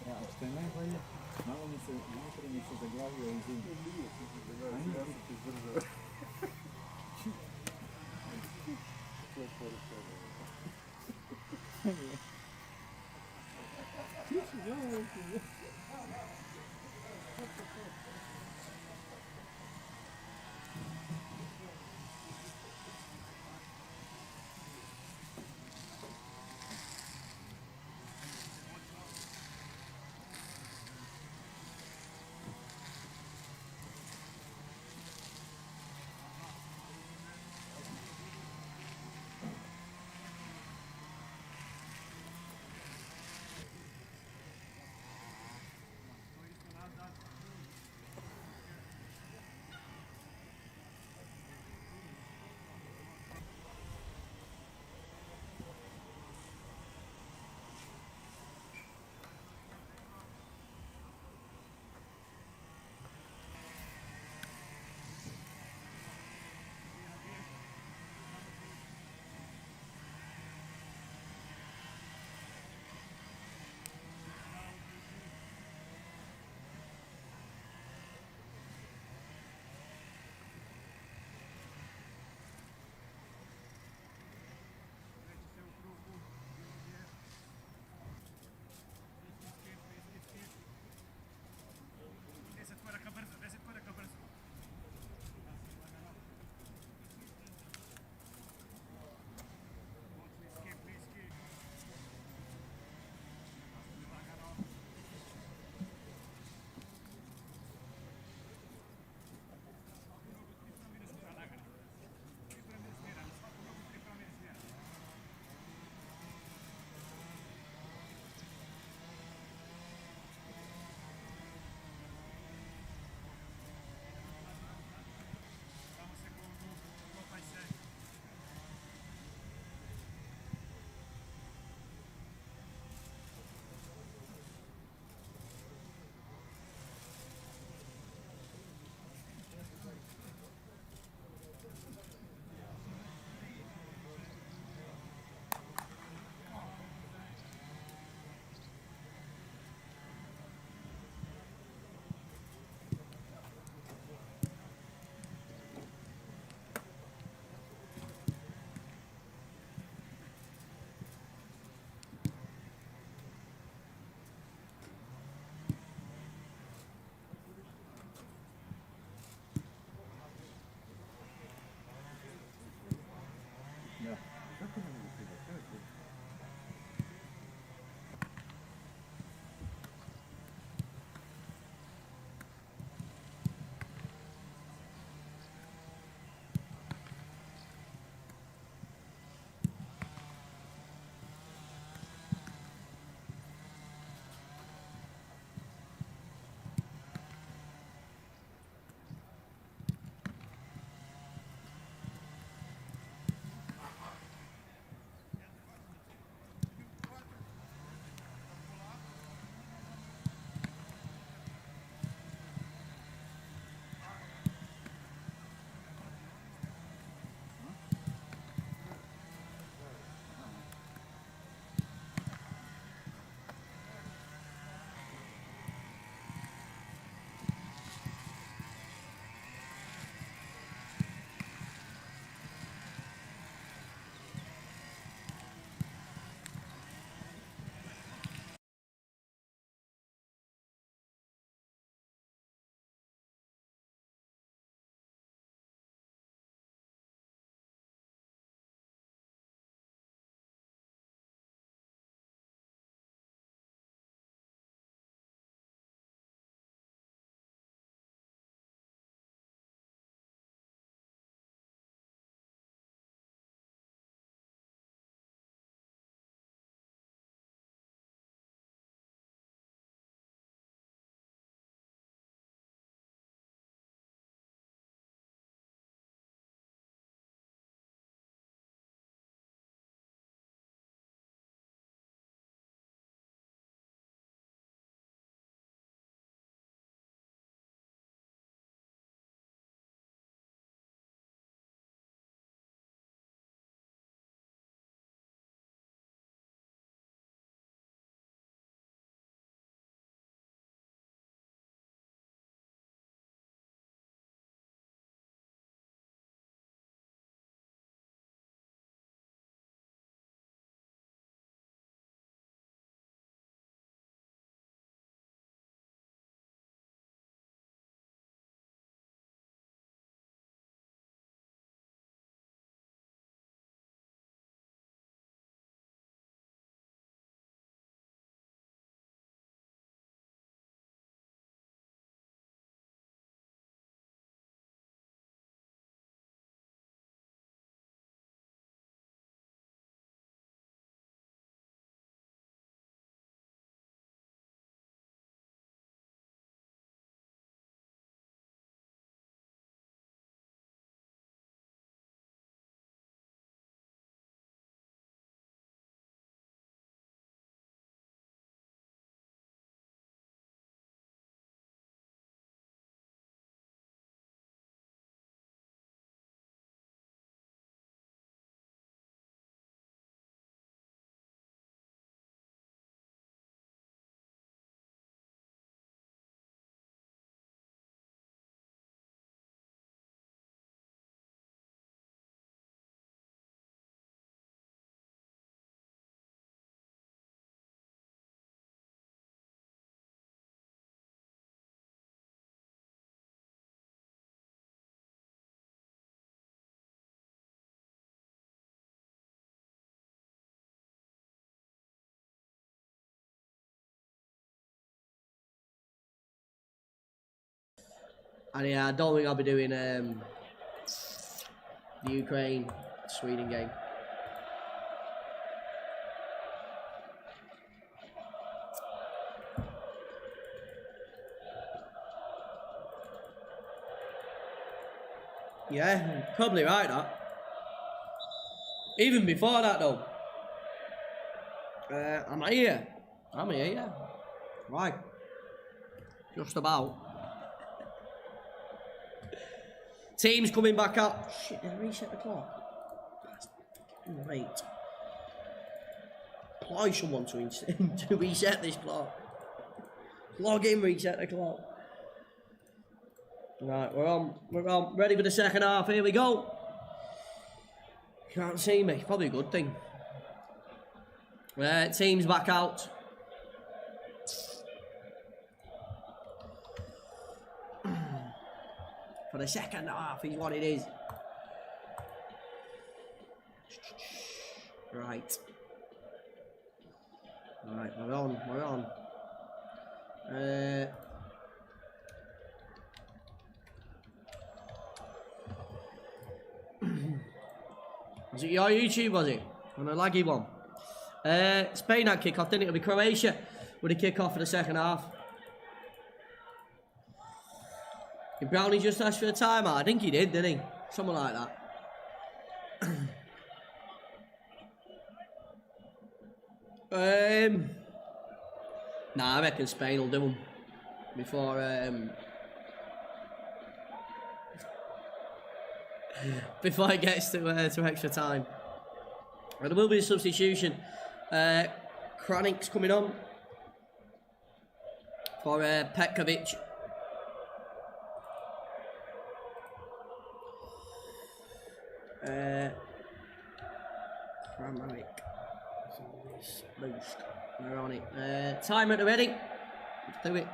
Ja, što je najbolje, malo mi se, najprije mi se zaglavio u zim. A nije izdržao. Ti si And yeah, I don't think I'll be doing the Ukraine-Sweden game. Yeah, probably right, that. Even before that, though. I'm here, yeah. Right. Just about. Team's coming back out. Shit, did I reset the clock? Right. Why someone to reset this clock? Log in, reset the clock. Right, we're on. Ready for the second half. Here we go. Can't see me. Probably a good thing. Team's back out. For the second half is what it is. Right. Right, we're on. Was it your YouTube, was it? On a laggy one. Spain had kick-off, didn't it? It'll be Croatia with a kick-off for the second half. Did Brownie just ask for a timeout? I think he did, didn't he? Something like that. Nah, I reckon Spain will do them before before it gets to extra time. And there will be a substitution. Kranik's coming on for Petkovic. Kramaric. Boost. We're on it. Time at the ready. Let's do it.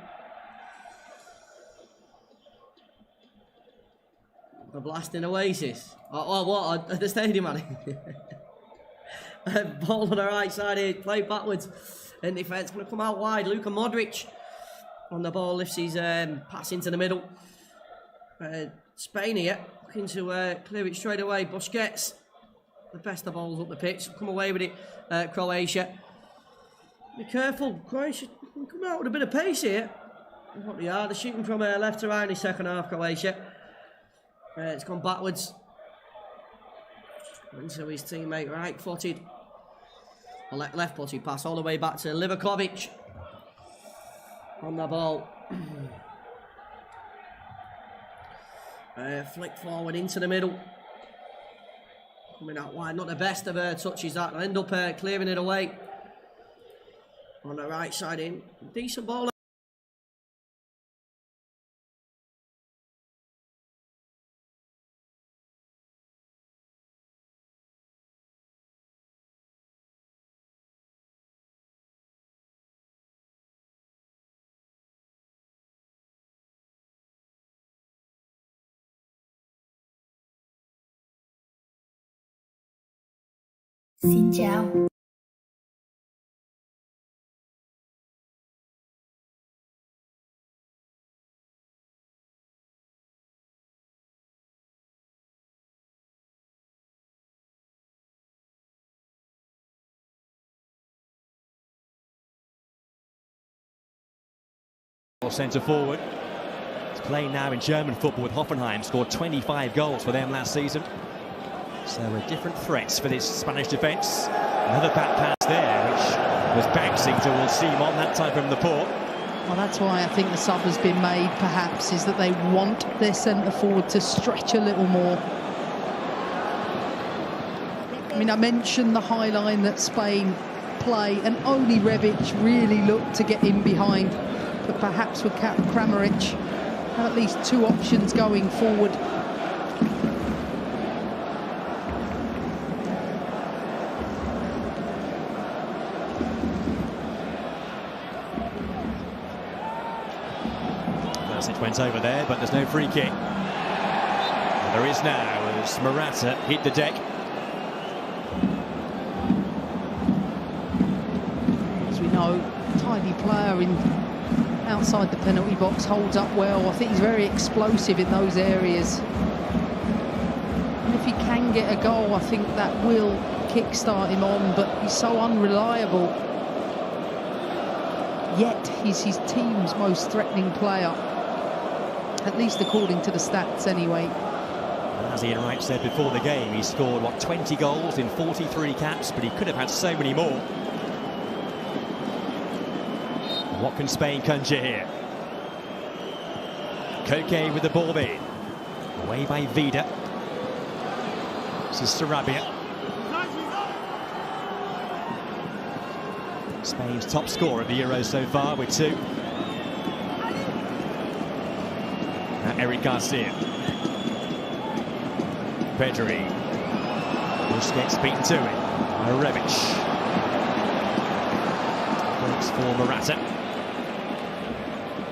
The blasting Oasis. Oh, what? At the stadium, man. Ball on the right side here. Play backwards. In defence. Going to come out wide. Luka Modric on the ball. Lifts his pass into the middle. Spain here. Looking to clear it straight away. Busquets. The best of balls up the pitch. Come away with it. Croatia. Be careful. Croatia can come out with a bit of pace here. What they are. They're shooting from left to right in the second half, Croatia. It's gone backwards. Into his teammate, right-footed. Left-footed pass all the way back to Livakovic. On the ball. Flick forward into the middle. Coming out wide. Not the best of touches that. They'll end up clearing it away. On the right side in. Decent ball. Xin chào. Centre forward. He's playing now in German football with Hoffenheim. Scored 25 goals for them last season. So different threats for this Spanish defence. Another back pass there, which was bouncing towards Simon, that time from the port. Well, that's why I think the sub has been made, perhaps, is that they want their centre forward to stretch a little more. I mean, I mentioned the high line that Spain play, and only Rebic really looked to get in behind. But perhaps with Kramaric, have at least two options going forward. It went over there, but there's no free kick. There is now as Morata hit the deck. As we know, tidy player in outside the penalty box, holds up well. I think he's very explosive in those areas. And if he can get a goal, I think that will kickstart him on, but he's so unreliable. Yet he's his team's most threatening player, at least according to the stats anyway. As Ian Wright said before the game, he scored, what, 20 goals in 43 caps, but he could have had so many more. What can Spain conjure here? Koke with the ball in. Away by Vida. This is Sarabia. Spain's top scorer of the Euros so far with 2. Now Eric Garcia. Pedri. Busquets beaten to it. Rebic. Works for Morata.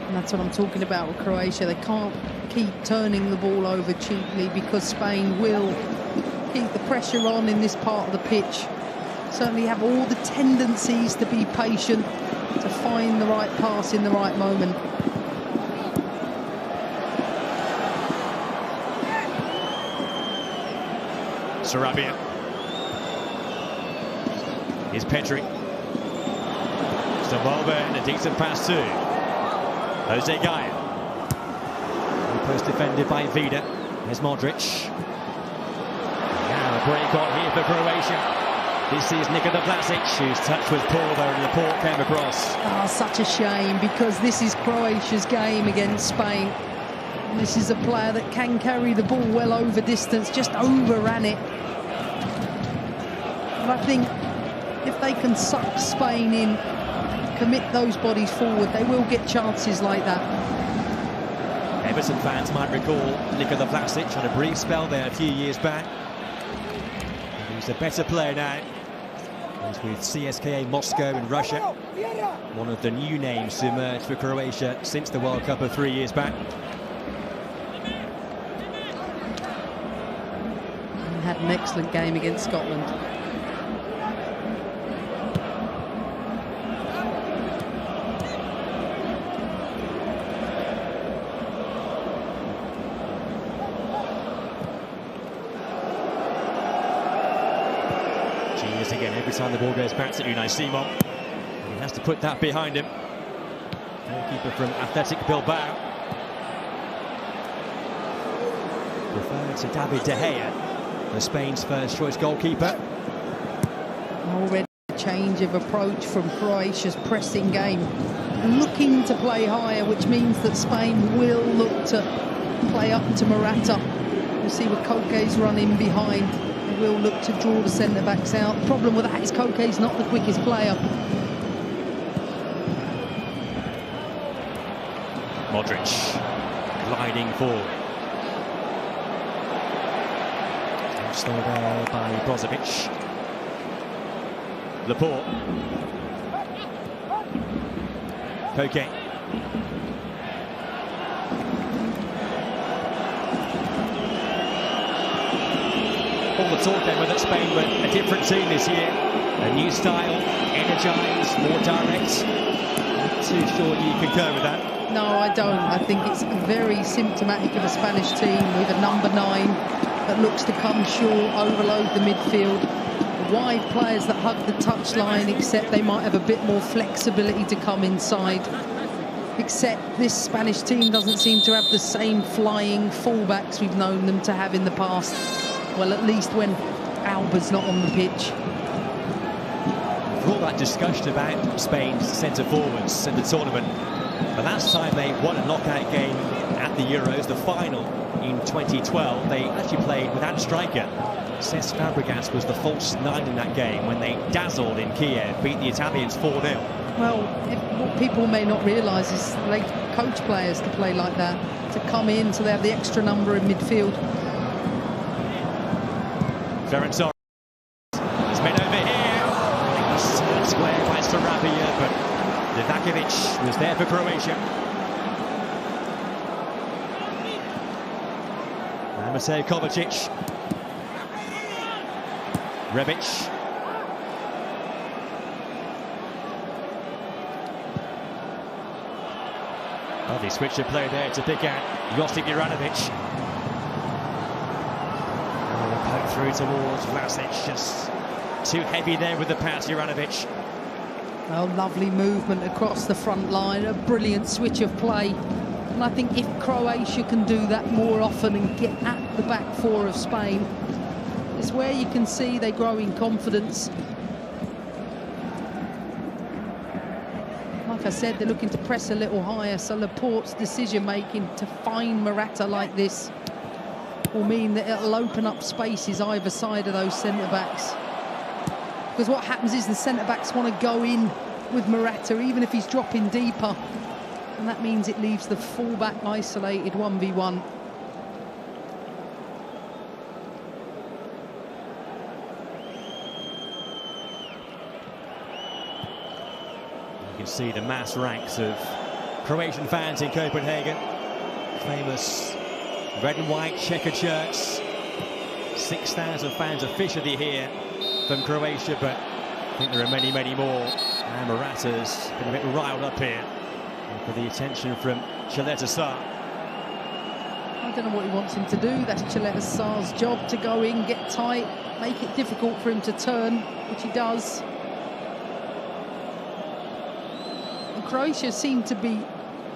And that's what I'm talking about with Croatia. They can't keep turning the ball over cheaply, because Spain will keep the pressure on in this part of the pitch. Certainly have all the tendencies to be patient, to find the right pass in the right moment. Sarabia. Here's Pedri. Stabova, and a decent pass too. Jose Gaia. Post defended by Vida. There's Modric. Now a break on here for Croatia. This is Nikola Vlasic, who's touched with Paul there, and Laporte came across. Oh, such a shame, because this is Croatia's game against Spain. And this is a player that can carry the ball well over distance, just overran it. But I think if they can suck Spain in, commit those bodies forward, they will get chances like that. Everton fans might recall Nikola Vlasic had a brief spell there a few years back. He's a better player now. He's with CSKA Moscow in Russia. One of the new names to emerge for Croatia since the World Cup of 3 years back. He had an excellent game against Scotland. Again, every time the ball goes back to Unai Simon, he has to put that behind him. Goalkeeper from Athletic Bilbao. Referred to David De Gea, the Spain's first choice goalkeeper. Already a change of approach from Croatia's pressing game, looking to play higher, which means that Spain will look to play up to Morata. We'll see what Koke's run in behind. Will look to draw the centre-backs out. The problem with that is Koke's not the quickest player. Modric gliding forward. Still there by Brozovic. Laporte. Koke. All the talk then was that Spain were a different team this year. A new style, energised, more direct. Not too sure you concur with that. No, I don't. I think it's very symptomatic of a Spanish team with a number 9 that looks to come short, overload the midfield. Wide players that hug the touchline, except they might have a bit more flexibility to come inside. Except this Spanish team doesn't seem to have the same flying fullbacks we've known them to have in the past. Well, at least when Alba's not on the pitch. For all that discussion about Spain's centre forwards in the tournament, the last time they won a knockout game at the Euros, the final in 2012, they actually played without a striker. Cesc Fabregas was the false 9 in that game when they dazzled in Kiev, beat the Italians 4-0. Well, what people may not realise is they coach players to play like that, to come in so they have the extra number in midfield. Ferenc Torres. It's been over here. Square by Sarabia, but Livakovic was there for Croatia. And Matej Kovacic. Rebic. Lovely switch of play there to pick out Josip Juranovic. Poke through towards Vlasic, just too heavy there with the pass, Juranovic. Well, lovely movement across the front line, a brilliant switch of play. And I think if Croatia can do that more often and get at the back four of Spain, it's where you can see they grow in confidence. Like I said, they're looking to press a little higher, so Laporte's decision-making to find Morata like this will mean that it'll open up spaces either side of those centre-backs. Because what happens is the centre-backs want to go in with Morata, even if he's dropping deeper. And that means it leaves the full-back isolated 1v1. You can see the mass ranks of Croatian fans in Copenhagen. Famous red and white checkered shirts. 6,000 fans officially here from Croatia, but I think there are many, many more. And Morata's been a bit riled up here for the attention from Chaleta Sarr. I don't know what he wants him to do. That's Chaleta Sarr's job, to go in, get tight, make it difficult for him to turn, which he does. And Croatia seemed to be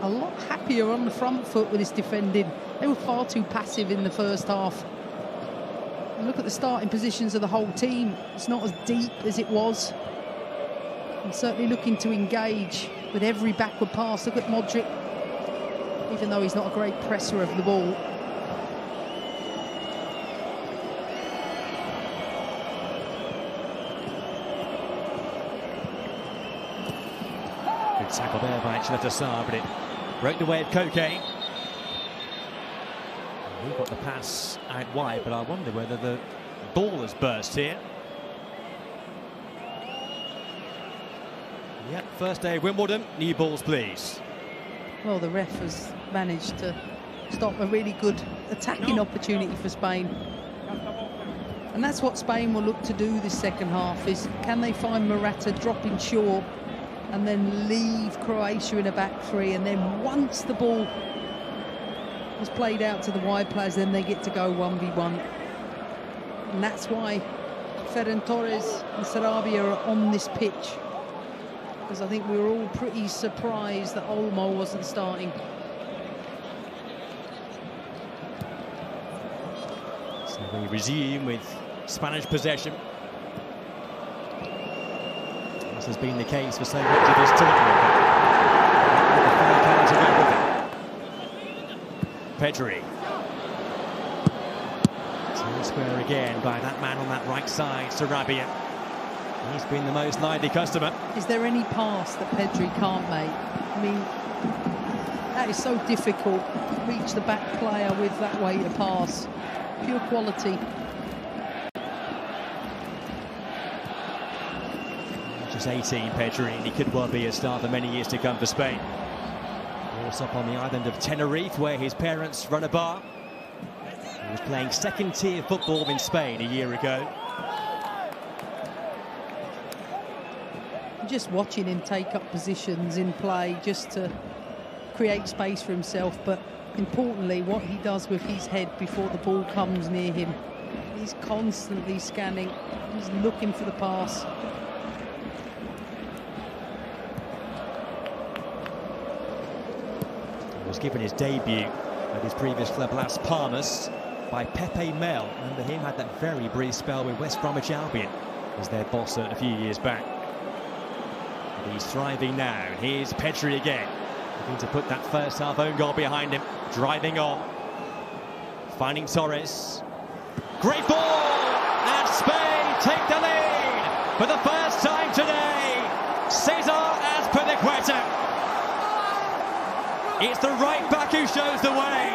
a lot happier on the front foot with this defending. They were far too passive in the first half. And look at the starting positions of the whole team. It's not as deep as it was. And certainly looking to engage with every backward pass. Look at Modric, even though he's not a great presser of the ball. Good tackle there by Chaleta Sarr, but it broke the way of Koke. He got the pass out wide, but I wonder whether the ball has burst here. Yep, first day of Wimbledon, new balls please. Well, the ref has managed to stop a really good attacking opportunity for Spain. And that's what Spain will look to do this second half, is can they find Morata dropping short and then leave Croatia in a back three, and then once the ball was played out to the wide players, then they get to go 1v1. And that's why Ferran Torres and Sarabia are on this pitch, because I think we were all pretty surprised that Olmo wasn't starting. So we resume with Spanish possession. This has been the case for so much of this tournament. Pedri. Turn square again by that man on that right side, Sarabia. He's been the most lively customer. Is there any pass that Pedri can't make? I mean, that is so difficult to reach the back player with that way to pass. Pure quality. Just 18, Pedri, and he could well be a star for many years to come for Spain. Also up on the island of Tenerife, where his parents run a bar. He was playing second-tier football in Spain a year ago. Just watching him take up positions in play just to create space for himself, but importantly what he does with his head before the ball comes near him. He's constantly scanning, he's looking for the pass. He was given his debut at his previous club Las Palmas by Pepe Mel. Remember him, had that very brief spell with West Bromwich Albion as their boss a few years back. He's thriving now. Here's Pedri again, looking to put that first half own goal behind him, driving on, finding Torres. Great ball, and Spain take the lead for the first time today. Cesar Azpilicueta. It's the right back who shows the way.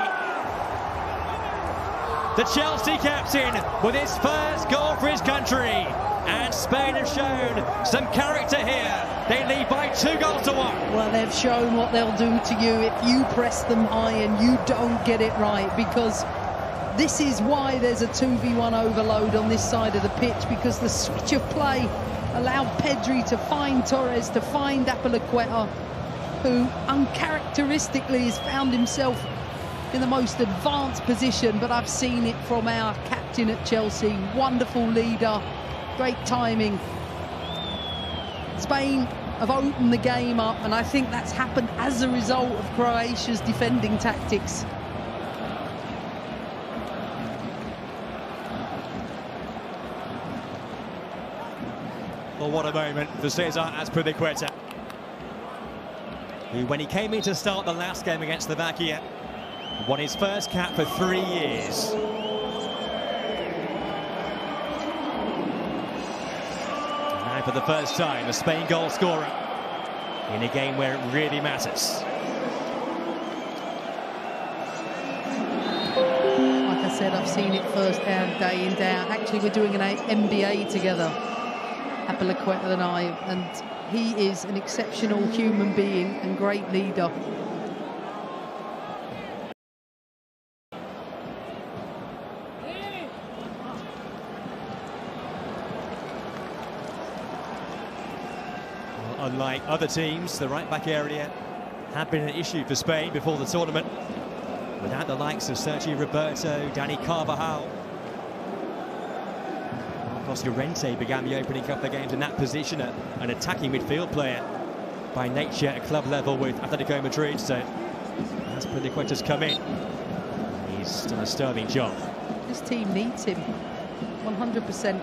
The Chelsea captain with his first goal for his country. And Spain have shown some character here. They lead by 2-1. Well, they've shown what they'll do to you if you press them high and you don't get it right, because this is why there's a 2v1 overload on this side of the pitch, because the switch of play allowed Pedri to find Torres, to find Azpilicueta, who uncharacteristically has found himself in the most advanced position, but I've seen it from our captain at Chelsea. Wonderful leader, great timing. Spain have opened the game up, and I think that's happened as a result of Croatia's defending tactics. Well, what a moment for Cesar Azpilicueta, who, when he came in to start the last game against Slovakia, won his first cap for 3 years. And now, for the first time, a Spain goal scorer in a game where it really matters. Like I said, I've seen it firsthand, day in, day out. Actually, we're doing an MBA together, Azpilicueta and I, and he is an exceptional human being and great leader. Well, unlike other teams, the right-back area had been an issue for Spain before the tournament, without the likes of Sergio Roberto, Dani Carvajal. Llorente began the opening couple of games in that position, an attacking midfield player by nature at club level with Atletico Madrid. So as Azpilicueta's come in, he's done a sterling job. This team needs him 100%.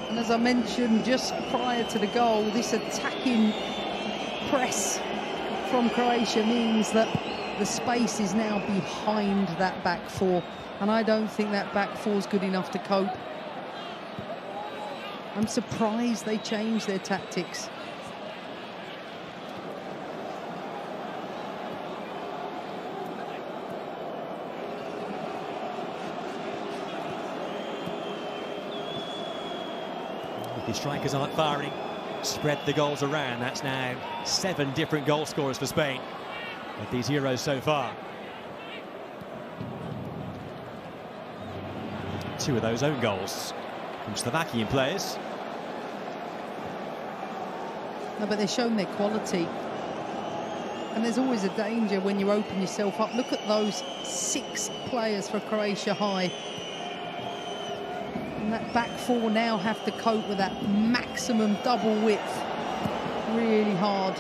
And as I mentioned just prior to the goal, this attacking press from Croatia means that the space is now behind that back four, and I don't think that back four is good enough to cope. I'm surprised they changed their tactics. If the strikers aren't firing, spread the goals around. That's now 7 different goal scorers for Spain at these Euros so far. 2 of those own goals from Slovakian players. No, but they've shown their quality. And there's always a danger when you open yourself up. Look at those 6 players for Croatia high. And that back four now have to cope with that maximum double width. Really hard.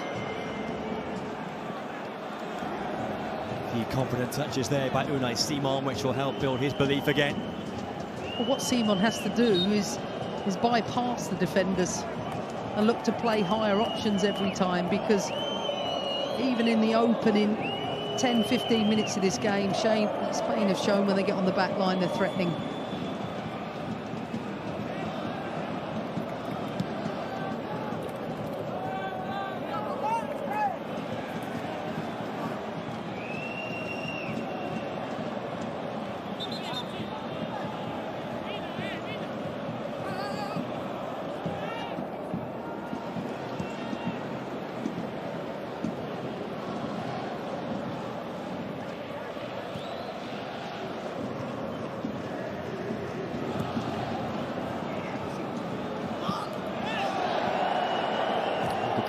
A few confident touches there by Unai Simon, which will help build his belief again. Well, what Simon has to do is bypass the defenders and look to play higher options every time, because even in the opening 10-15 minutes of this game, Spain have shown when they get on the back line they're threatening.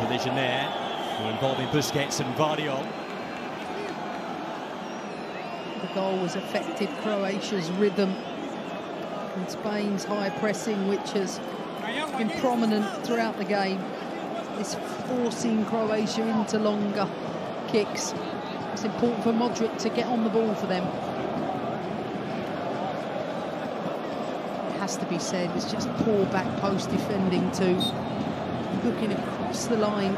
Collision there, involving Busquets and Vardiol. The goal was affected Croatia's rhythm and Spain's high pressing, which has been prominent throughout the game. It's forcing Croatia into longer kicks. It's important for Modric to get on the ball for them. It has to be said, it's just poor back post defending too. Looking across the line,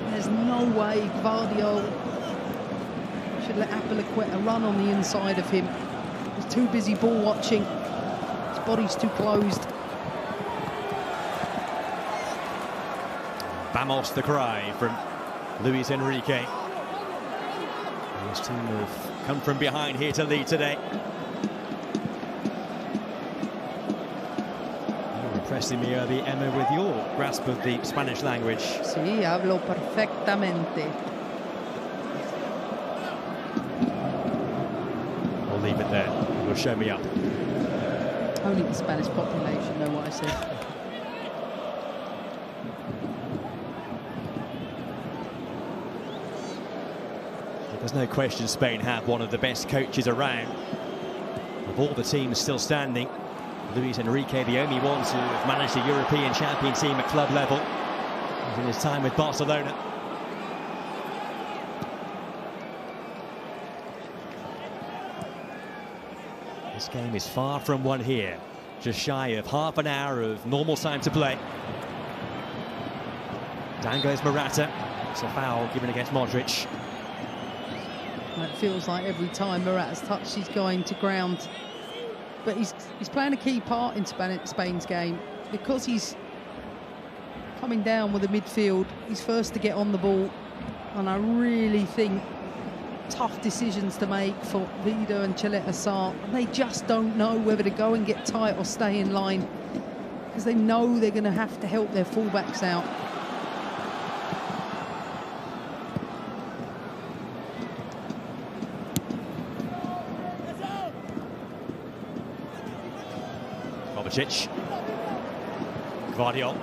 there's no way Vardiol should let Azpilicueta run on the inside of him. He's too busy ball watching. His body's too closed. Vamos, the cry from Luis Enrique. His team have come from behind here to lead today. Impressing me early, Emma, with your grasp of the Spanish language. Sí, hablo perfectamente. I'll leave it there. You'll show me up. Only the Spanish population know what I said. There's no question Spain have one of the best coaches around. Of all the teams still standing, Luis Enrique, the only one to have managed a European champion team at club level in his time with Barcelona. This game is far from one here. Just shy of half an hour of normal time to play. Down goes Morata. It's a foul given against Modric. It feels like every time Morata's touched, he's going to ground. But he's playing a key part in Spain's game because he's coming down with the midfield. He's first to get on the ball, and I really think tough decisions to make for Vida and Chaleta Sarr. They just don't know whether to go and get tight or stay in line because they know they're going to have to help their fullbacks out. Kovacic, Guardiola,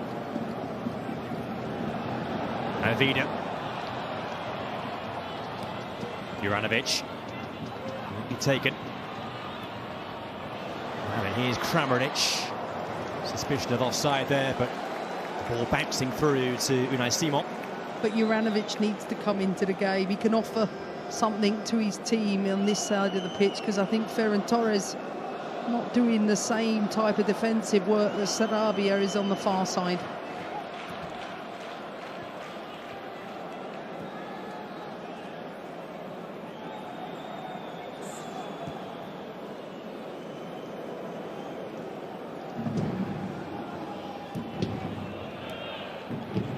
and Vida. Juranovic, won't be taken. And here's Kramaric. Suspicion of offside there, but the ball bouncing through to Unai Simon. But Juranovic needs to come into the game. He can offer something to his team on this side of the pitch because I think Ferran Torres not doing the same type of defensive work that Sarabia is on the far side.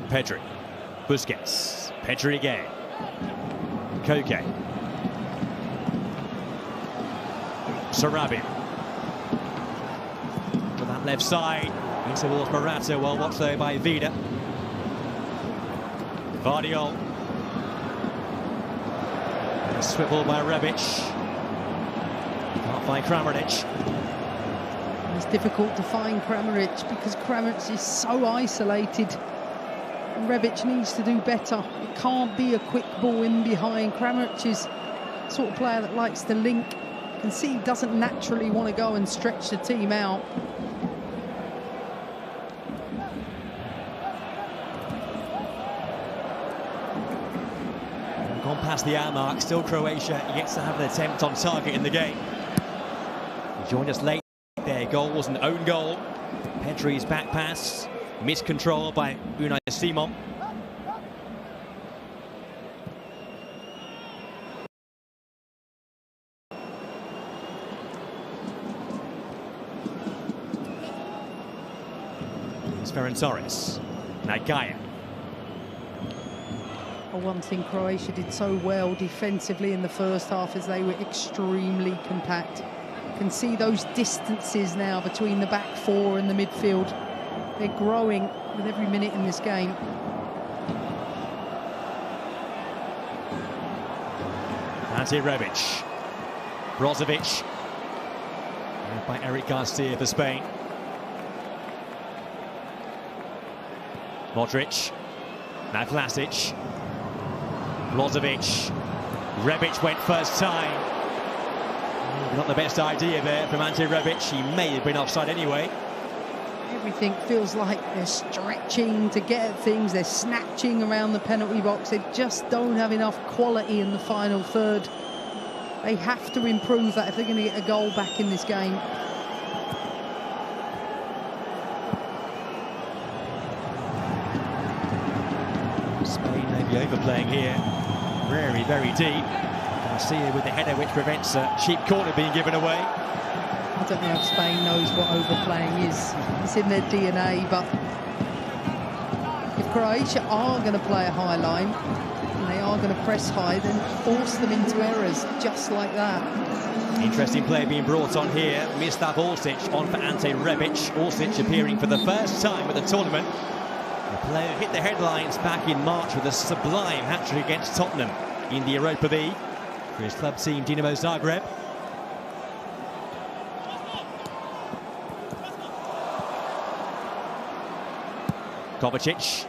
Pedri, Busquets, Pedri again, Koke, Sarabia. To that left side, in towards Morata, well watched though by Vida. Guardiola. A swivel by Rebic. Can't find Kramaric. It's difficult to find Kramaric because Kramaric is so isolated. And Rebic needs to do better. It can't be a quick ball in behind. Kramaric is the sort of player that likes to link. You can see he doesn't naturally want to go and stretch the team out. Gone past the hour mark, still Croatia yet to have an attempt on target in the game. He joined us late. Their goal was an own goal. Pedri's back pass, miscontrol by Unai Simon. It's Ferran Torres. Now Gaia. One thing Croatia did so well defensively in the first half is they were extremely compact. You can see those distances now between the back four and the midfield. They're growing with every minute in this game. Ante Rebic, Brozovic, by Eric Garcia for Spain. Modric, now Vlasic. Brozovic, Rebic went first time. Not the best idea there from Ante Rebic. He may have been offside anyway. Everything feels like they're stretching to get at things. They're snatching around the penalty box. They just don't have enough quality in the final third. They have to improve that if they're going to get a goal back in this game. Spain may be overplaying here. Very, very deep. Garcia with the header which prevents a cheap corner being given away. I don't know if Spain knows what overplaying is. It's in their DNA, but if Croatia are going to play a high line and they are going to press high, then force them into errors just like that. Interesting play being brought on here. Mislav Orsic on for Ante Rebic. Orsic appearing for the first time at the tournament. The player hit the headlines back in March with a sublime hat-trick against Tottenham in the Europa League for his club team Dinamo Zagreb. Kovacic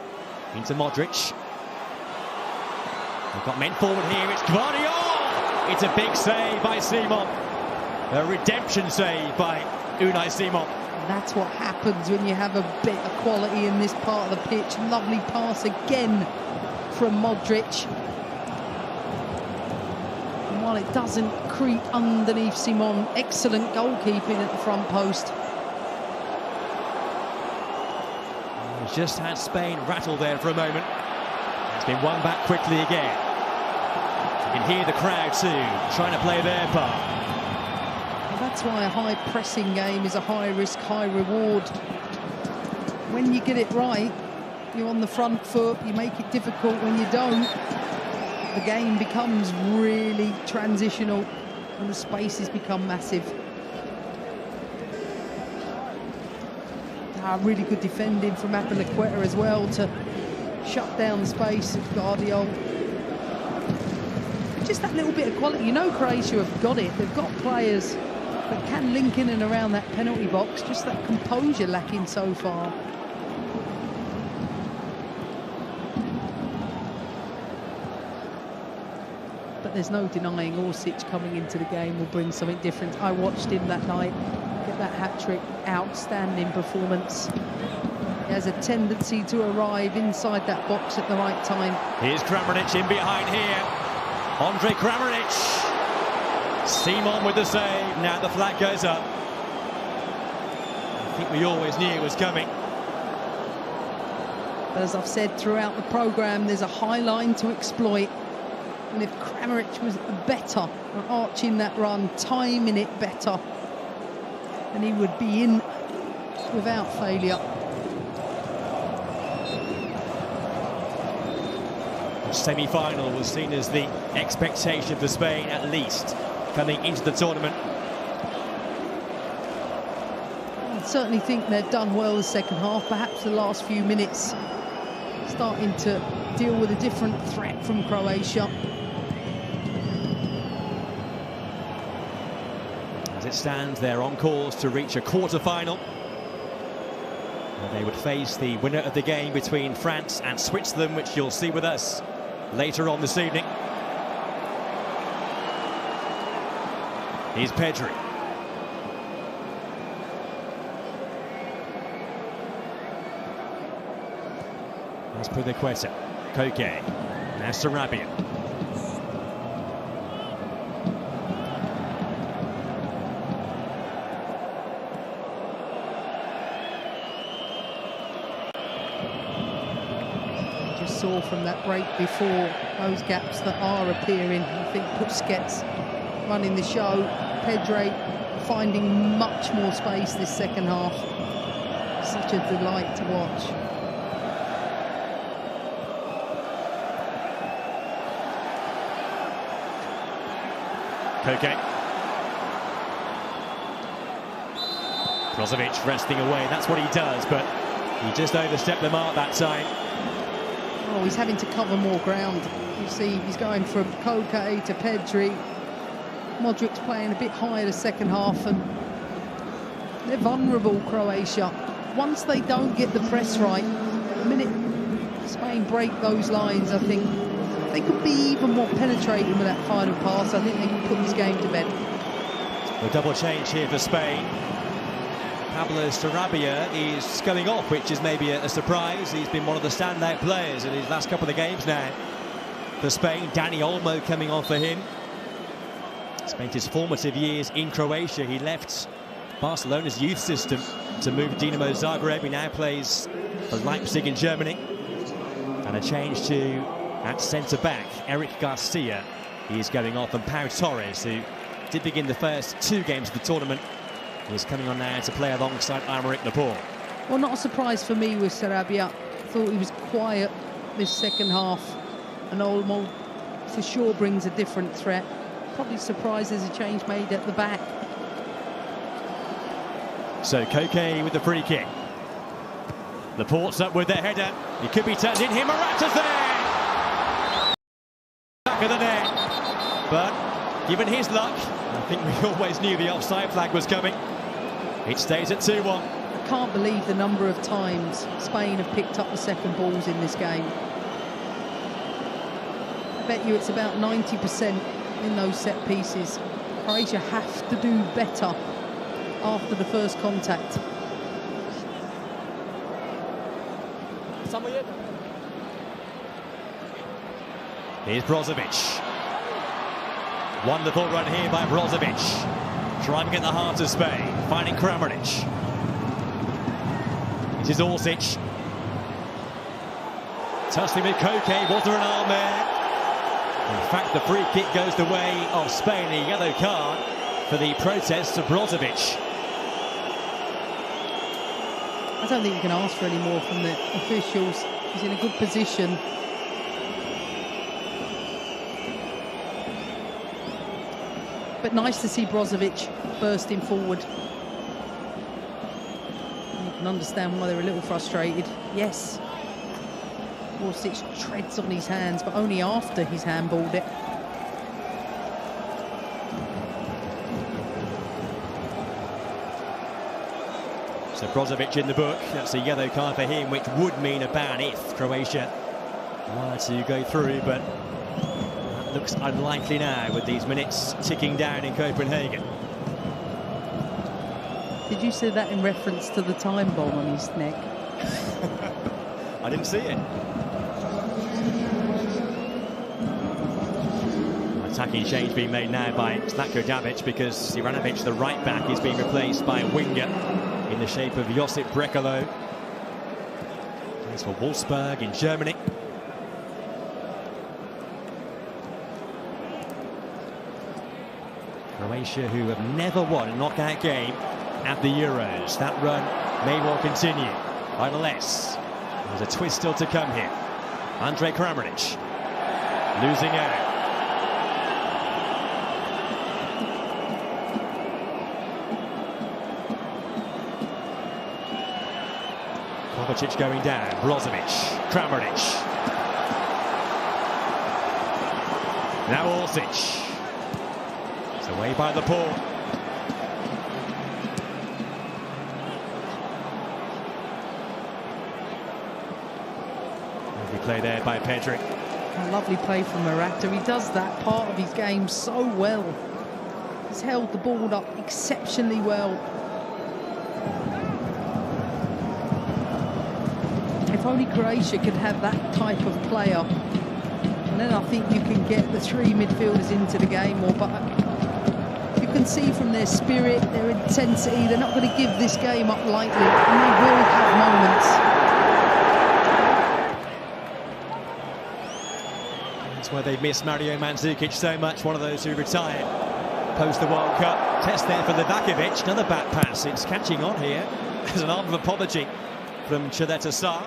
into Modric. They've got men forward here. It's Guardiola. It's a big save by Simon. A redemption save by Unai Simon. That's what happens when you have a bit of quality in this part of the pitch. Lovely pass again from Modric. And while it doesn't creep underneath Simon, excellent goalkeeping at the front post. He's just had Spain rattled there for a moment. It's been won back quickly again. You can hear the crowd too, trying to play their part. That's why a high pressing game is a high risk, high reward. When you get it right, you're on the front foot, you make it difficult. When you don't, the game becomes really transitional and the spaces become massive. Really good defending from Apalaqueta as well to shut down the space of Guardiol. Just that little bit of quality. You know Croatia have got it. They've got players that can link in and around that penalty box. Just that composure lacking so far. But there's no denying Orsic coming into the game will bring something different. I watched him that night get that hat-trick. Outstanding performance. He has a tendency to arrive inside that box at the right time. Here's Kramaric in behind here. Andre Kramaric. Simon with the save. Now the flag goes up. I think we always knew it was coming. As I've said throughout the programme, there's a high line to exploit. And if Kramaric was better at arching that run, timing it better, then he would be in without failure. The semi-final was seen as the expectation for Spain, at least, coming into the tournament. I certainly think they've done well the second half. Perhaps the last few minutes starting to deal with a different threat from Croatia. As it stands, they're on course to reach a quarter-final. They would face the winner of the game between France and Switzerland, which you'll see with us later on this evening. Here's Pedri. That's Pinaqueta. Koke. Now Sarabia. Saw from that break before those gaps that are appearing. I think Busquets running the show. Pedri finding much more space this second half. Such a delight to watch. Koke. Brozovic resting away. That's what he does, but he just overstepped the mark that time. Oh, he's having to cover more ground. You see, he's going from Koke to Pedri. Modric's playing a bit higher the second half, and they're vulnerable, Croatia. Once they don't get the press right, the minute Spain break those lines, I think they could be even more penetrating with that final pass. I think they can put this game to bed. A double change here for Spain. Pablo Sarabia is going off, which is maybe a surprise. He's been one of the standout players in his last couple of games now for Spain. Dani Olmo coming on for him. Spent his formative years in Croatia. He left Barcelona's youth system to move to Dinamo Zagreb. He now plays for Leipzig in Germany. And a change to at centre-back, Eric Garcia. He is going off, and Pau Torres, who did begin the first two games of the tournament, is coming on now to play alongside Aymeric Laporte. Well, not a surprise for me with Sarabia. Thought he was quiet this second half, and Olmo for sure brings a different threat. Probably surprised there's a change made at the back. So Koke with the free kick. Laporte's up with the header. He could be turned in here. Morata's there! Back of the net. But given his luck, I think we always knew the offside flag was coming. It stays at 2-1. I can't believe the number of times Spain have picked up the second balls in this game. I bet you it's about 90% in those set pieces. Croatia have to do better after the first contact. Here's Brozovic. Wonderful run here by Brozovic. Trying to get the heart of Spain. Finding Kramaric. This is Orsic. Tussling with Koke. Was there an arm there? In fact, the free kick goes the way of Spain. A yellow card for the protest to Brozovic. I don't think you can ask for any more from the officials. He's in a good position. But nice to see Brozovic bursting forward. You can understand why they're a little frustrated. Yes. Orsic treads on his hands, but only after he's handballed it. So Brozovic in the book. That's a yellow card for him, which would mean a ban if Croatia were to go through, but that looks unlikely now with these minutes ticking down in Copenhagen. Did you say that in reference to the time bomb on his neck? I didn't see it. Attacking change being made now by Zlatko Davic because Ivanovic, the right back, is being replaced by a winger in the shape of Josip Brekalo. Plays for Wolfsburg in Germany. Croatia, who have never won a knockout game at the Euros. That run may well continue. Nonetheless, there's a twist still to come here. Andrej Kramaric losing out. Kovacic going down. Brozovic, Kramaric. Now Orsic. It's away by the ball. Lovely play there by Pedric. A lovely play from Morata. He does that part of his game so well. He's held the ball up exceptionally well. If only Croatia could have that type of player, and then I think you can get the three midfielders into the game more. But you can see from their spirit, their intensity, they're not going to give this game up lightly, and they will have moments. That's why they've missed Mario Mandzukic so much, one of those who retired post the World Cup. Test there for Livakovic, another back pass. It's catching on here. There's an arm of apology from Chaleta Sarr.